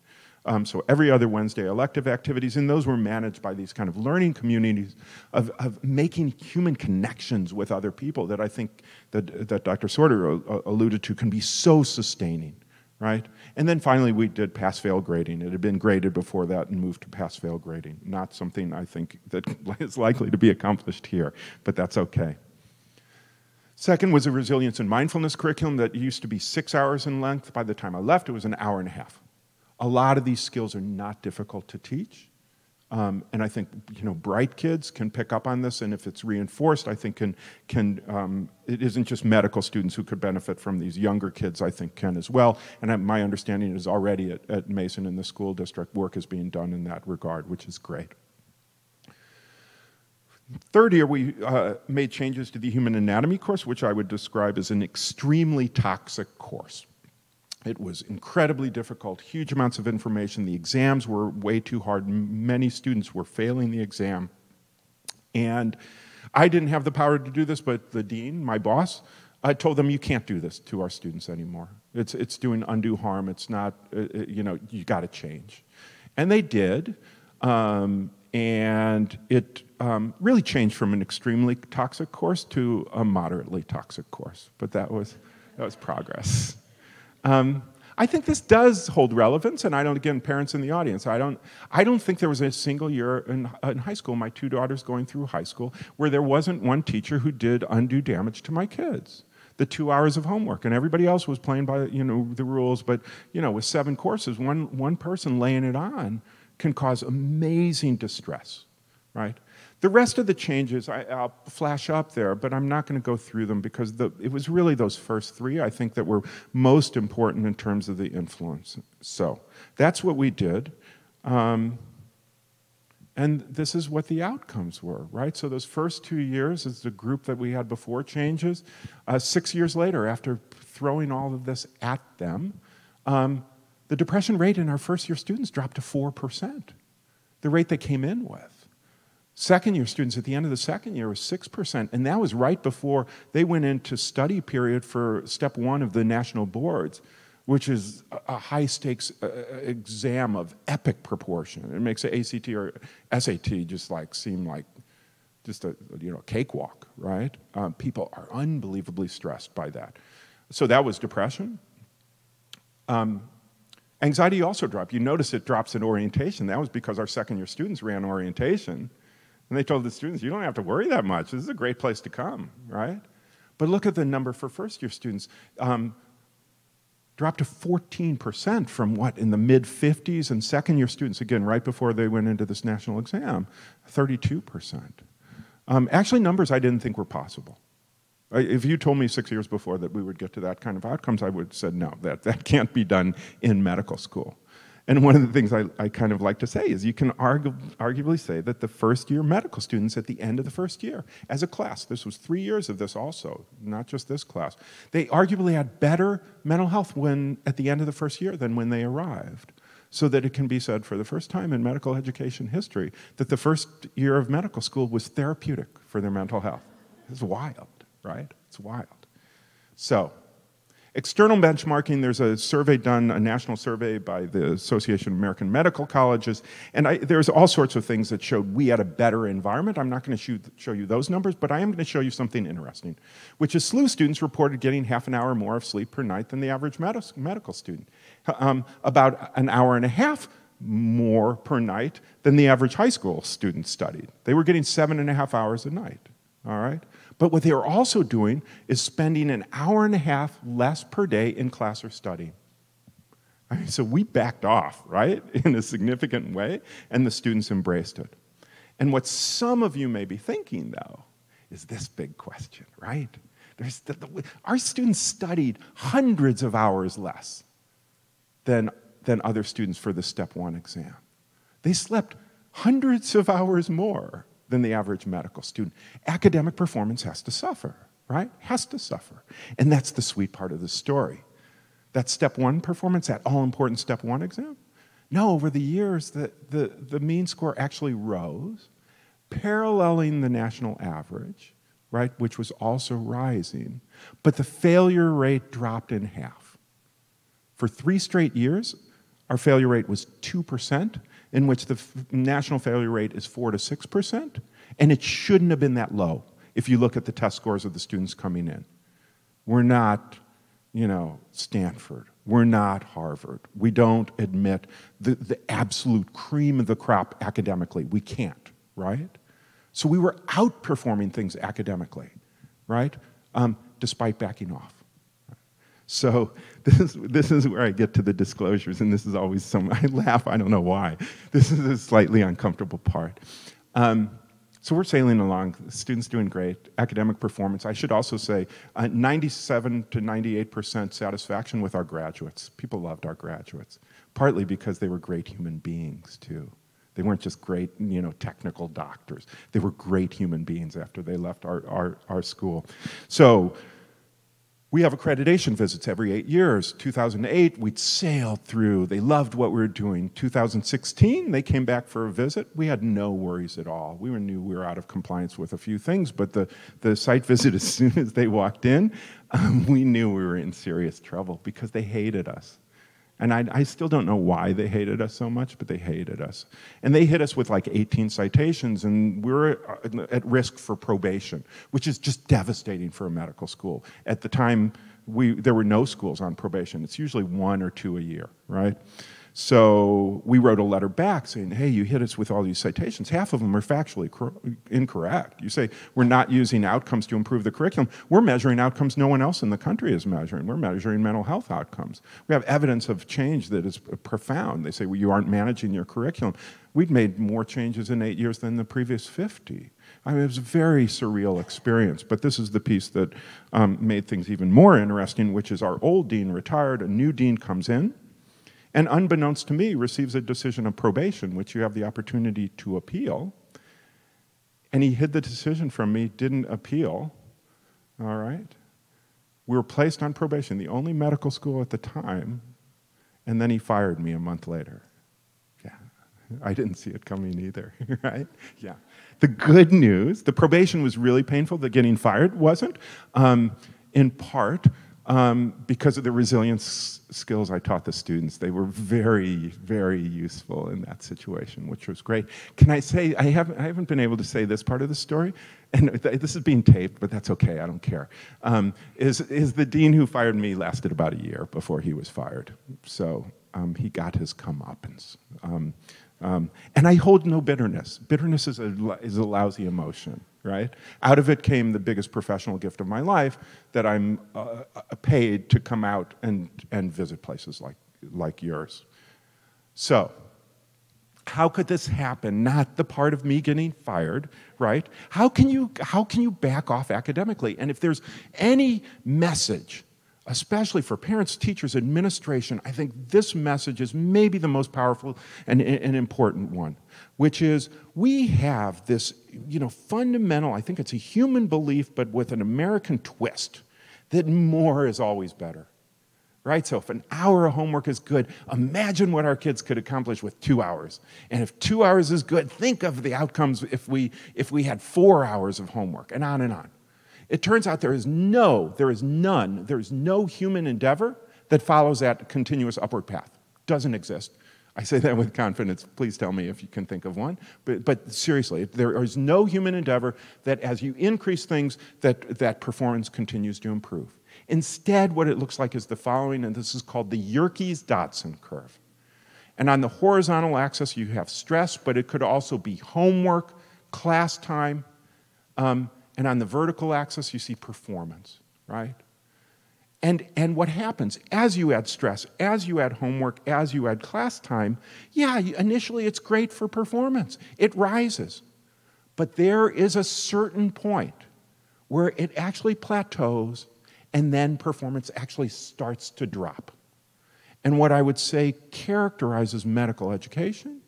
So every other Wednesday, elective activities, and those were managed by these kind of learning communities of making human connections with other people that I think that Dr. Sorter alluded to can be so sustaining. Right? And then finally, we did pass-fail grading. It had been graded before that and moved to pass-fail grading. Not something I think that is likely to be accomplished here, but that's okay. Second was a resilience and mindfulness curriculum that used to be 6 hours in length. By the time I left, it was an hour and a half. A lot of these skills are not difficult to teach. And I think, you know, bright kids can pick up on this, and if it's reinforced, I think it isn't just medical students who could benefit from these. Younger kids, I think, can as well. And my understanding is already at Mason in the school district, work is being done in that regard, which is great. Third year, we made changes to the human anatomy course, which I would describe as an extremely toxic course. It was incredibly difficult, huge amounts of information. The exams were way too hard. Many students were failing the exam. And I didn't have the power to do this, but the dean, my boss, I told them, you can't do this to our students anymore. It's doing undue harm. It's not, you know, you got to change. And they did. And it really changed from an extremely toxic course to a moderately toxic course. But that was progress. I think this does hold relevance, and I don't, again, parents in the audience, I don't think there was a single year in high school, my two daughters going through high school, where there wasn't one teacher who did undue damage to my kids. The 2 hours of homework, and everybody else was playing by, you know, the rules, but, you know, with 7 courses, one person laying it on can cause amazing distress, right? The rest of the changes, I'll flash up there, but I'm not going to go through them because it was really those first 3, I think, that were most important in terms of the influence. So that's what we did. And this is what the outcomes were, right? So those first 2 years is the group that we had before changes. 6 years later, after throwing all of this at them, the depression rate in our first-year students dropped to 4%, the rate they came in with. Second-year students at the end of the second year was 6%, and that was right before they went into study period for step 1 of the national boards, which is a high-stakes exam of epic proportion. It makes the ACT or SAT just like seem like just a cakewalk, right? People are unbelievably stressed by that. So that was depression. Anxiety also dropped. You notice it drops in orientation. That was because our second-year students ran orientation. And they told the students, you don't have to worry that much. This is a great place to come, right? But look at the number for first-year students. Dropped to 14% from what, in the mid-50s, and second-year students, again, right before they went into this national exam, 32%. Actually, numbers I didn't think were possible. If you told me 6 years before that we would get to that kind of outcomes, I would have said, no, that can't be done in medical school. And one of the things I kind of like to say is you can arguably say that the first-year medical students at the end of the first year, as a class, this was 3 years of this also, not just this class, they arguably had better mental health at the end of the first year than when they arrived. So that it can be said for the first time in medical education history that the first year of medical school was therapeutic for their mental health. It's wild, right? It's wild. So, external benchmarking, there's a survey done, a national survey by the Association of American Medical Colleges, and there's all sorts of things that showed we had a better environment. I'm not going to show you those numbers, but I am going to show you something interesting, which is SLU students reported getting half an hour more of sleep per night than the average medical student. About an hour and a half more per night than the average high school student studied. They were getting 7.5 hours a night, all right? But what they were also doing is spending an hour and a half less per day in class or study. I mean, so we backed off, right, in a significant way, and the students embraced it. And what some of you may be thinking, though, is this big question, right? Our students studied hundreds of hours less than other students for the Step 1 exam. They slept hundreds of hours more than the average medical student. Academic performance has to suffer, right? Has to suffer. And that's the sweet part of the story. That Step 1 performance, that all-important Step 1 exam? No, over the years, the mean score actually rose, paralleling the national average, right, which was also rising, but the failure rate dropped in half. For 3 straight years, our failure rate was 2%, in which the national failure rate is 4 to 6%, and it shouldn't have been that low if you look at the test scores of the students coming in. We're not, Stanford. We're not Harvard. We don't admit the absolute cream of the crop academically. We can't, right? So we were outperforming things academically, right? Despite backing off. So this is where I get to the disclosures, and this is always I laugh, I don't know why. This is a slightly uncomfortable part. So we're sailing along, students doing great, academic performance. I should also say 97 to 98% satisfaction with our graduates. People loved our graduates, partly because they were great human beings too. They weren't just great, technical doctors. They were great human beings after they left our school. So we have accreditation visits every 8 years. 2008, we'd sailed through. They loved what we were doing. 2016, they came back for a visit. We had no worries at all. We knew we were out of compliance with a few things, but the site visit, as soon as they walked in, we knew we were in serious trouble because they hated us. And I still don't know why they hated us so much, but they hated us. And they hit us with like 18 citations, and we were at risk for probation, which is just devastating for a medical school. At the time, there were no schools on probation. It's usually 1 or 2 a year, right? So we wrote a letter back saying, hey, you hit us with all these citations. Half of them are factually incorrect. You say, we're not using outcomes to improve the curriculum. We're measuring outcomes no one else in the country is measuring. We're measuring mental health outcomes. We have evidence of change that is profound. They say, well, you aren't managing your curriculum. We'd made more changes in 8 years than the previous 50. I mean, it was a very surreal experience, but this is the piece that made things even more interesting, which is our old dean retired, a new dean comes in, and unbeknownst to me, receives a decision of probation, which you have the opportunity to appeal. And he hid the decision from me, didn't appeal, all right? We were placed on probation, the only medical school at the time, and then he fired me a month later. Yeah, I didn't see it coming either, right? Yeah. The good news, the probation was really painful, the getting fired wasn't, in part, because of the resilience skills I taught the students. They were very, very useful in that situation, which was great. Can I say, I haven't been able to say this part of the story, and this is being taped, but that's okay, I don't care, is the dean who fired me lasted about a year before he was fired. So he got his comeuppance. And I hold no bitterness. Bitterness is a lousy emotion, right? Out of it came the biggest professional gift of my life, that I'm paid to come out and visit places like yours. So, How could this happen? Not the part of me getting fired, right? How can you back off academically? And if there's any message, especially for parents, teachers, administration, I think this message is maybe the most powerful and important one, which is we have this, fundamental, I think it's a human belief, but with an American twist, that more is always better. Right? So if an hour of homework is good, imagine what our kids could accomplish with 2 hours. And if 2 hours is good, think of the outcomes if we had 4 hours of homework, and on and on. It turns out there is no human endeavor that follows that continuous upward path. Doesn't exist. I say that with confidence. Please tell me if you can think of one. But seriously, there is no human endeavor that as you increase things, that performance continues to improve. Instead, what it looks like is the following, and this is called the Yerkes-Dodson curve. And on the horizontal axis, you have stress, but it could also be homework, class time, and on the vertical axis, you see performance, right? And what happens as you add stress, as you add homework, as you add class time, yeah, initially it's great for performance. It rises. But there is a certain point where it actually plateaus and then performance actually starts to drop. And what I would say characterizes medical education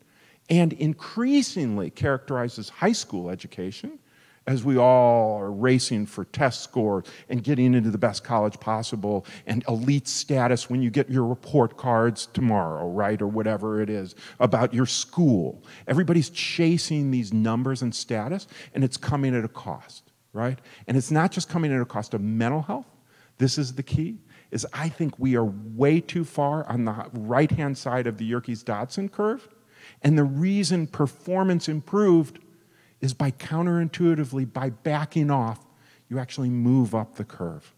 and increasingly characterizes high school education, as we all are racing for test scores and getting into the best college possible and elite status when you get your report cards tomorrow, right, or whatever it is about your school. Everybody's chasing these numbers and status, and it's coming at a cost, right? And it's not just coming at a cost of mental health. This is the key, is I think we are way too far on the right-hand side of the Yerkes-Dodson curve, and the reason performance improved is by counterintuitively, by backing off, you actually move up the curve.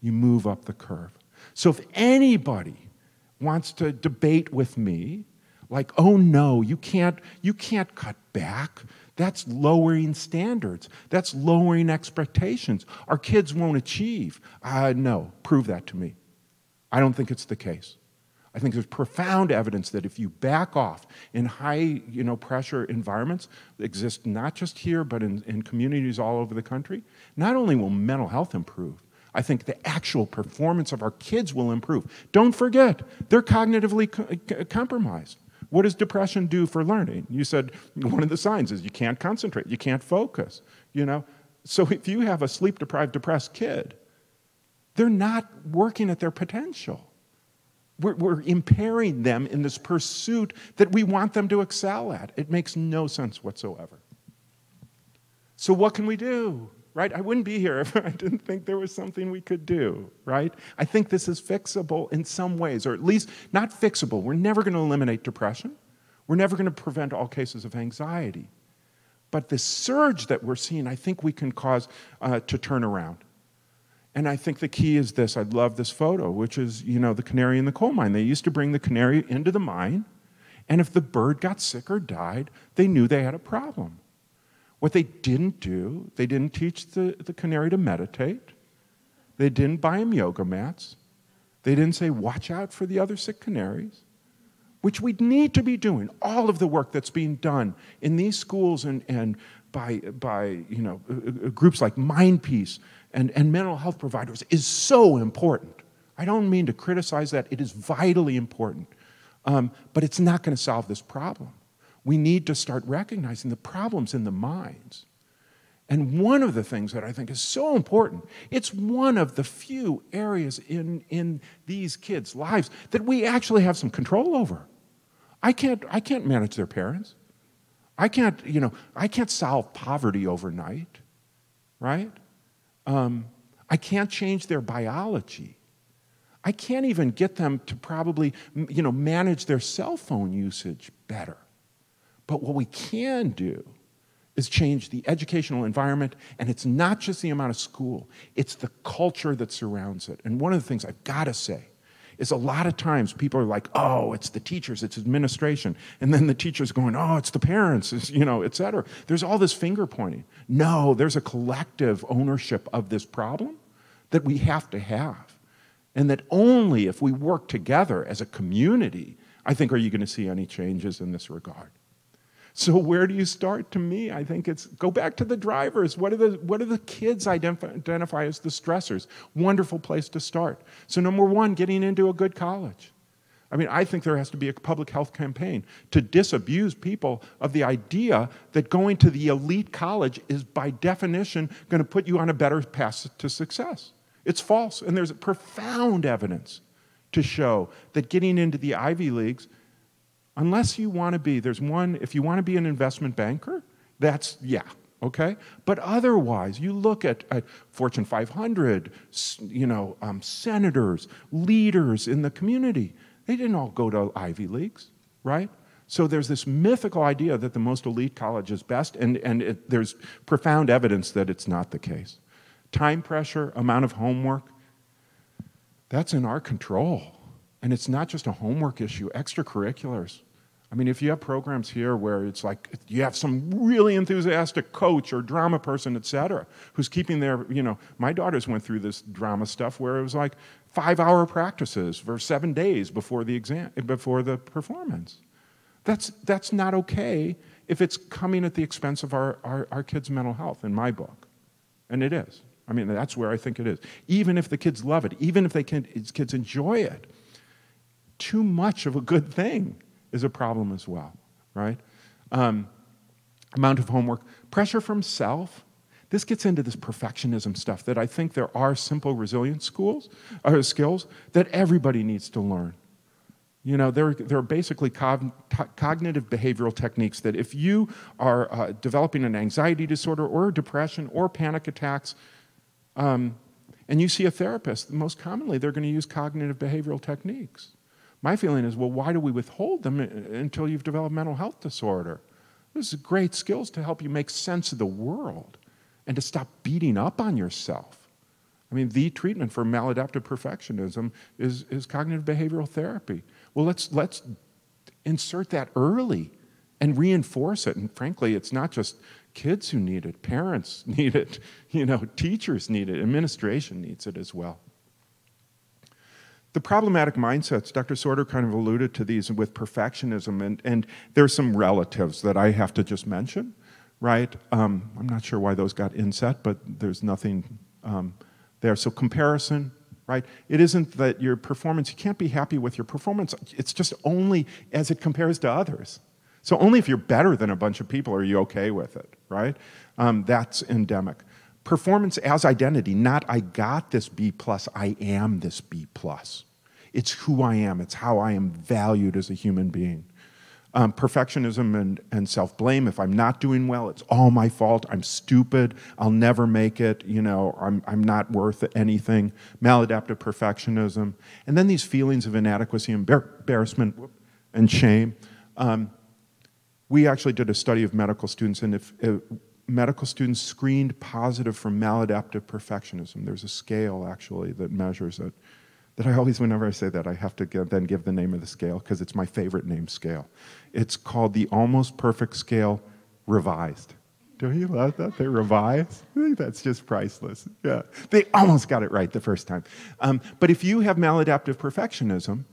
You move up the curve. So if anybody wants to debate with me, like, oh no, you can't cut back. That's lowering standards. That's lowering expectations. Our kids won't achieve. No, prove that to me. I don't think it's the case. I think there's profound evidence that if you back off in high pressure environments that exist not just here but in communities all over the country, not only will mental health improve, I think the actual performance of our kids will improve. Don't forget, they're cognitively compromised. What does depression do for learning? You said one of the signs is you can't concentrate, you can't focus, So if you have a sleep-deprived, depressed kid, they're not working at their potential. We're impairing them in this pursuit that we want them to excel at. It makes no sense whatsoever. So what can we do, right? I wouldn't be here if I didn't think there was something we could do, right? I think this is fixable in some ways, or at least not fixable. We're never going to eliminate depression. We're never going to prevent all cases of anxiety. But the surge that we're seeing, I think we can cause to turn around. And I think the key is this. I love this photo, which is, the canary in the coal mine. They used to bring the canary into the mine, and if the bird got sick or died, they knew they had a problem. What they didn't do, they didn't teach the canary to meditate. They didn't buy him yoga mats. They didn't say, watch out for the other sick canaries, which we need to be doing. All of the work that's being done in these schools and by groups like Mindpeace and mental health providers is so important. I don't mean to criticize that. It is vitally important. But it's not going to solve this problem. We need to start recognizing the problems in the minds. And one of the things that I think is so important, it's one of the few areas in these kids' lives that we actually have some control over. I can't manage their parents. I can't solve poverty overnight, right? I can't change their biology. I can't even get them to probably, manage their cell phone usage better. But what we can do is change the educational environment, and it's not just the amount of school, it's the culture that surrounds it. And one of the things I've got to say is a lot of times people are like, oh, it's the teachers, it's administration, and then the teacher's going, oh, it's the parents, et cetera. There's all this finger pointing. No, there's a collective ownership of this problem that we have to have, and that only if we work together as a community, I think, are you going to see any changes in this regard? So where do you start? To me, I think it's go back to the drivers. What do the kids identify as the stressors? Wonderful place to start. So number one, getting into a good college. I mean, I think there has to be a public health campaign to disabuse people of the idea that going to the elite college is by definition going to put you on a better path to success. It's false, and there's profound evidence to show that getting into the Ivy Leagues, unless you want to be, if you want to be an investment banker, that's, yeah, okay? But otherwise, you look at Fortune 500, senators, leaders in the community. They didn't all go to Ivy Leagues, right? So there's this mythical idea that the most elite college is best, and there's profound evidence that it's not the case. Time pressure, amount of homework, that's in our control. And it's not just a homework issue, extracurriculars. I mean, if you have programs here where it's like you have some really enthusiastic coach or drama person, et cetera, who's keeping their, my daughters went through this drama stuff where it was like 5-hour practices for 7 days before the exam, before the performance. That's not okay if it's coming at the expense of our kids' mental health, in my book. And it is. I mean, that's where I think it is. Even if the kids love it, even if kids enjoy it, too much of a good thing is a problem as well, right? Amount of homework, pressure from self. This gets into this perfectionism stuff that I think there are simple resilience skills that everybody needs to learn. There are basically cognitive behavioral techniques that if you are developing an anxiety disorder or depression or panic attacks, and you see a therapist, most commonly they're going to use cognitive behavioral techniques. My feeling is, well, why do we withhold them until you've developed mental health disorder? This is great skills to help you make sense of the world and to stop beating up on yourself. I mean, the treatment for maladaptive perfectionism is cognitive behavioral therapy. Well, let's insert that early and reinforce it. And frankly, it's not just kids who need it. Parents need it. Teachers need it. Administration needs it as well. The problematic mindsets, Dr. Sorter kind of alluded to these with perfectionism, and there's some relatives that I have to just mention, right? I'm not sure why those got inset, but there's nothing there. So comparison, right? It isn't that your performance, you can't be happy with your performance. It's just only as it compares to others. So only if you're better than a bunch of people are you okay with it, right? That's endemic. Performance as identity, not I got this B+, I am this B+. It's who I am. It's how I am valued as a human being. Perfectionism and self-blame. If I'm not doing well, it's all my fault. I'm stupid. I'll never make it. I'm not worth anything. Maladaptive perfectionism. And then these feelings of inadequacy, embarrassment, and shame. We actually did a study of medical students, and if medical students screened positive for maladaptive perfectionism, there's a scale actually that measures it. That I always, whenever I say that, I have to then give the name of the scale because it's my favorite name scale. It's called the Almost Perfect Scale Revised. Don't you love that? They revised? I think that's just priceless. Yeah, they almost got it right the first time. But if you have maladaptive perfectionism,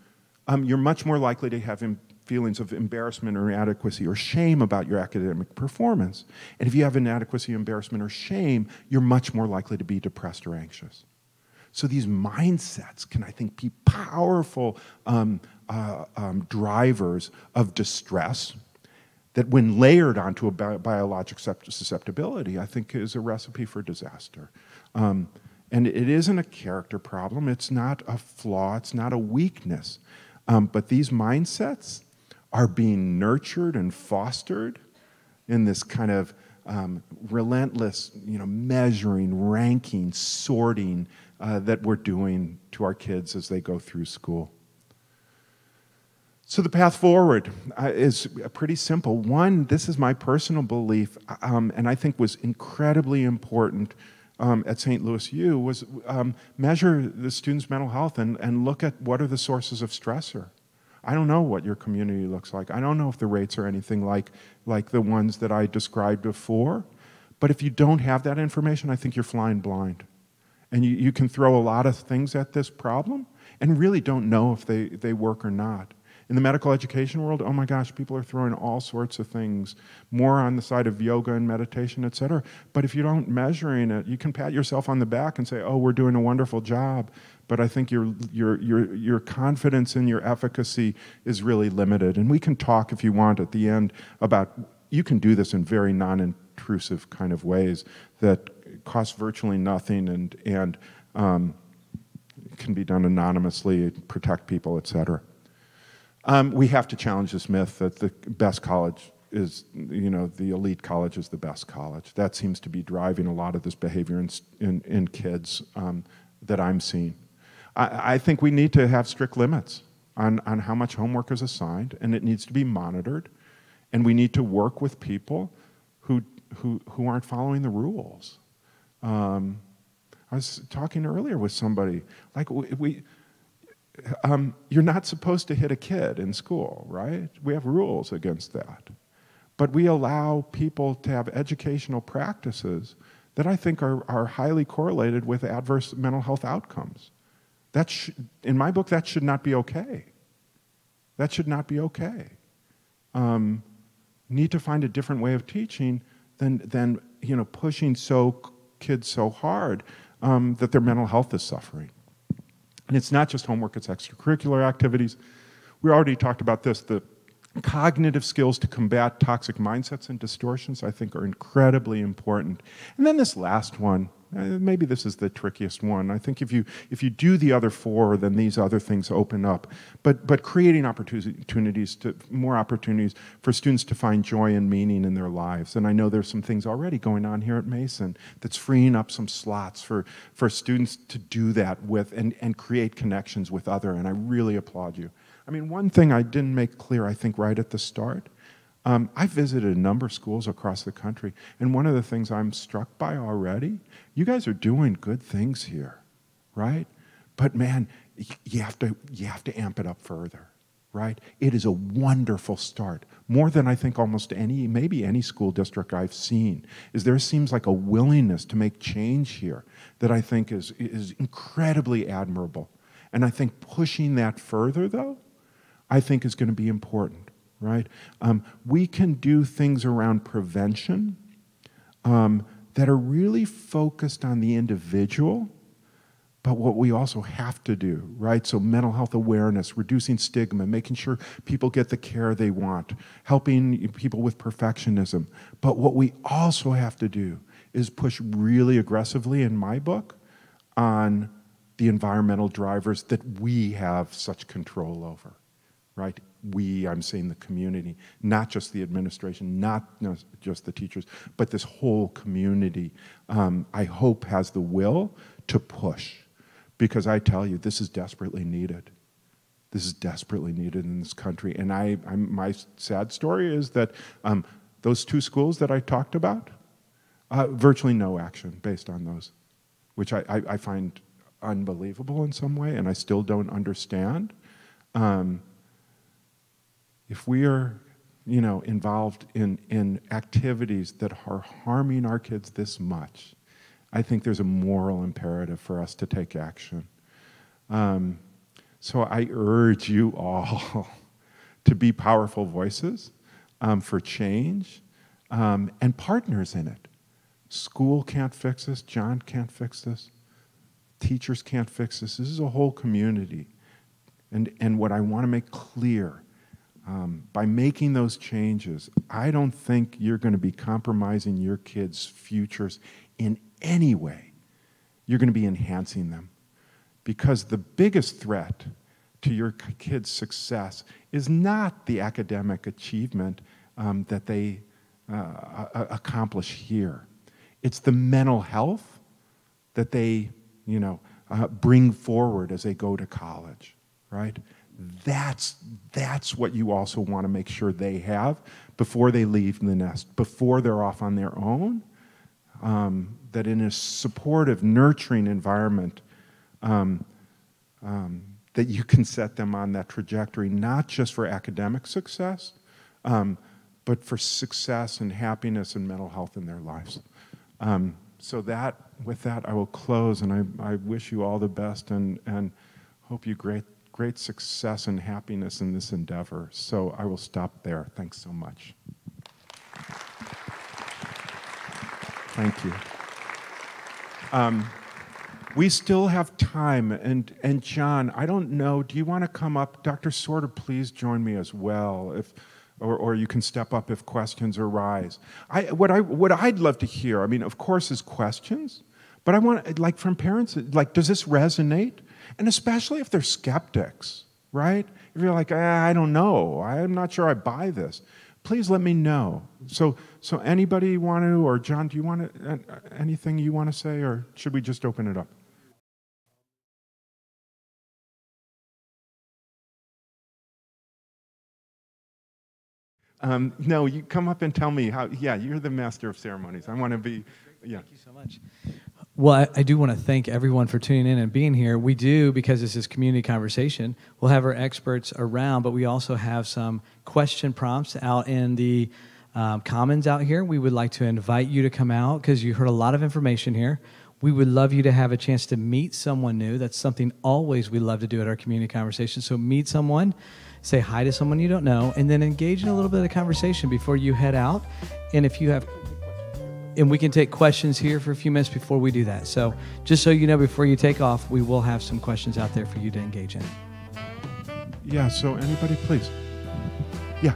you're much more likely to have feelings of embarrassment or inadequacy or shame about your academic performance. And if you have inadequacy, embarrassment, or shame, you're much more likely to be depressed or anxious. So these mindsets can, I think, be powerful drivers of distress that when layered onto a biologic susceptibility, I think is a recipe for disaster. And it isn't a character problem. It's not a flaw. It's not a weakness. But these mindsets are being nurtured and fostered in this kind of relentless, measuring, ranking, sorting that we're doing to our kids as they go through school. So the path forward is pretty simple. One, this is my personal belief, and I think was incredibly important at St. Louis U, was measure the students' mental health and look at what are the sources of stressor. I don't know what your community looks like. I don't know if the rates are anything like the ones that I described before. But if you don't have that information, I think you're flying blind. And you can throw a lot of things at this problem and really don't know if they work or not. In the medical education world, oh my gosh, people are throwing all sorts of things, more on the side of yoga and meditation, et cetera. But if you don't measuring it, you can pat yourself on the back and say, oh, we're doing a wonderful job. But I think your confidence in your efficacy is really limited. And we can talk, if you want, at the end about, you can do this in very non-intrusive kind of ways that cost virtually nothing and can be done anonymously, protect people, et cetera. We have to challenge this myth that the best college is, the elite college is the best college. That seems to be driving a lot of this behavior in kids that I'm seeing. I think we need to have strict limits on how much homework is assigned, and it needs to be monitored, and we need to work with people who aren't following the rules. I was talking earlier with somebody, like you're not supposed to hit a kid in school, right? We have rules against that. But we allow people to have educational practices that I think are highly correlated with adverse mental health outcomes. In my book, that should not be okay. That should not be okay. Need to find a different way of teaching than pushing kids so hard that their mental health is suffering. And it's not just homework, it's extracurricular activities. We already talked about this. The cognitive skills to combat toxic mindsets and distortions, I think, are incredibly important. And then this last one, maybe this is the trickiest one. I think if you do the other four, then these other things open up. But creating more opportunities for students to find joy and meaning in their lives. And I know there's some things already going on here at Mason that's freeing up some slots for students to do that with and create connections with other. And I really applaud you. I mean, one thing I didn't make clear, I think, right at the start, I visited a number of schools across the country, and one of the things I'm struck by already, you guys are doing good things here, right? But man, you have to amp it up further, right? It is a wonderful start, more than I think almost maybe any school district I've seen. There seems like a willingness to make change here that I think is incredibly admirable, and I think pushing that further, though, I think is going to be important. Right? We can do things around prevention that are really focused on the individual, but what we also have to do, right? So mental health awareness, reducing stigma, making sure people get the care they want, helping people with perfectionism. But what we also have to do is push really aggressively, in my book, on the environmental drivers that we have such control over, right? I'm saying the community, not just the administration, not just the teachers, but this whole community, I hope has the will to push. Because I tell you, this is desperately needed. This is desperately needed in this country. And my sad story is that those two schools that I talked about, virtually no action based on those, which I find unbelievable in some way, and I still don't understand. If we are, involved in activities that are harming our kids this much, I think there's a moral imperative for us to take action. So I urge you all to be powerful voices for change and partners in it. School can't fix this. John can't fix this. Teachers can't fix this. This is a whole community. And what I want to make clear, by making those changes, I don't think you're going to be compromising your kids' futures in any way. You're going to be enhancing them. Because the biggest threat to your kids' success is not the academic achievement that they accomplish here. It's the mental health that they, bring forward as they go to college, right? That's what you also want to make sure they have before they leave the nest, before they're off on their own, that in a supportive, nurturing environment, that you can set them on that trajectory, not just for academic success, but for success and happiness and mental health in their lives. So with that, I will close, and I wish you all the best and hope you great success and happiness in this endeavor. So I will stop there. Thanks so much. Thank you. We still have time, and John, I don't know, do you want to come up? Dr. Sorter, please join me as well, or you can step up if questions arise. What I'd love to hear, I mean, of course, is questions, but I want, like, from parents, like, does this resonate? And especially if they're skeptics, right? If you're like, I don't know, I'm not sure I buy this. Please let me know. So anybody want to, or John, do you want to, anything you want to say, or should we just open it up? No, you come up and tell me how, yeah, you're the master of ceremonies. I want to be, yeah. Thank you so much. Well, I do want to thank everyone for tuning in and being here. We do, because this is community conversation, we'll have our experts around, but we also have some question prompts out in the commons out here. We would like to invite you to come out because you heard a lot of information here. We would love you to have a chance to meet someone new. That's something always we love to do at our community conversation. So meet someone, say hi to someone you don't know, and then engage in a little bit of conversation before you head out. And if you have, and we can take questions here for a few minutes before we do that. So just so you know, before you take off, we will have some questions out there for you to engage in. Yeah, so anybody, please. Yeah.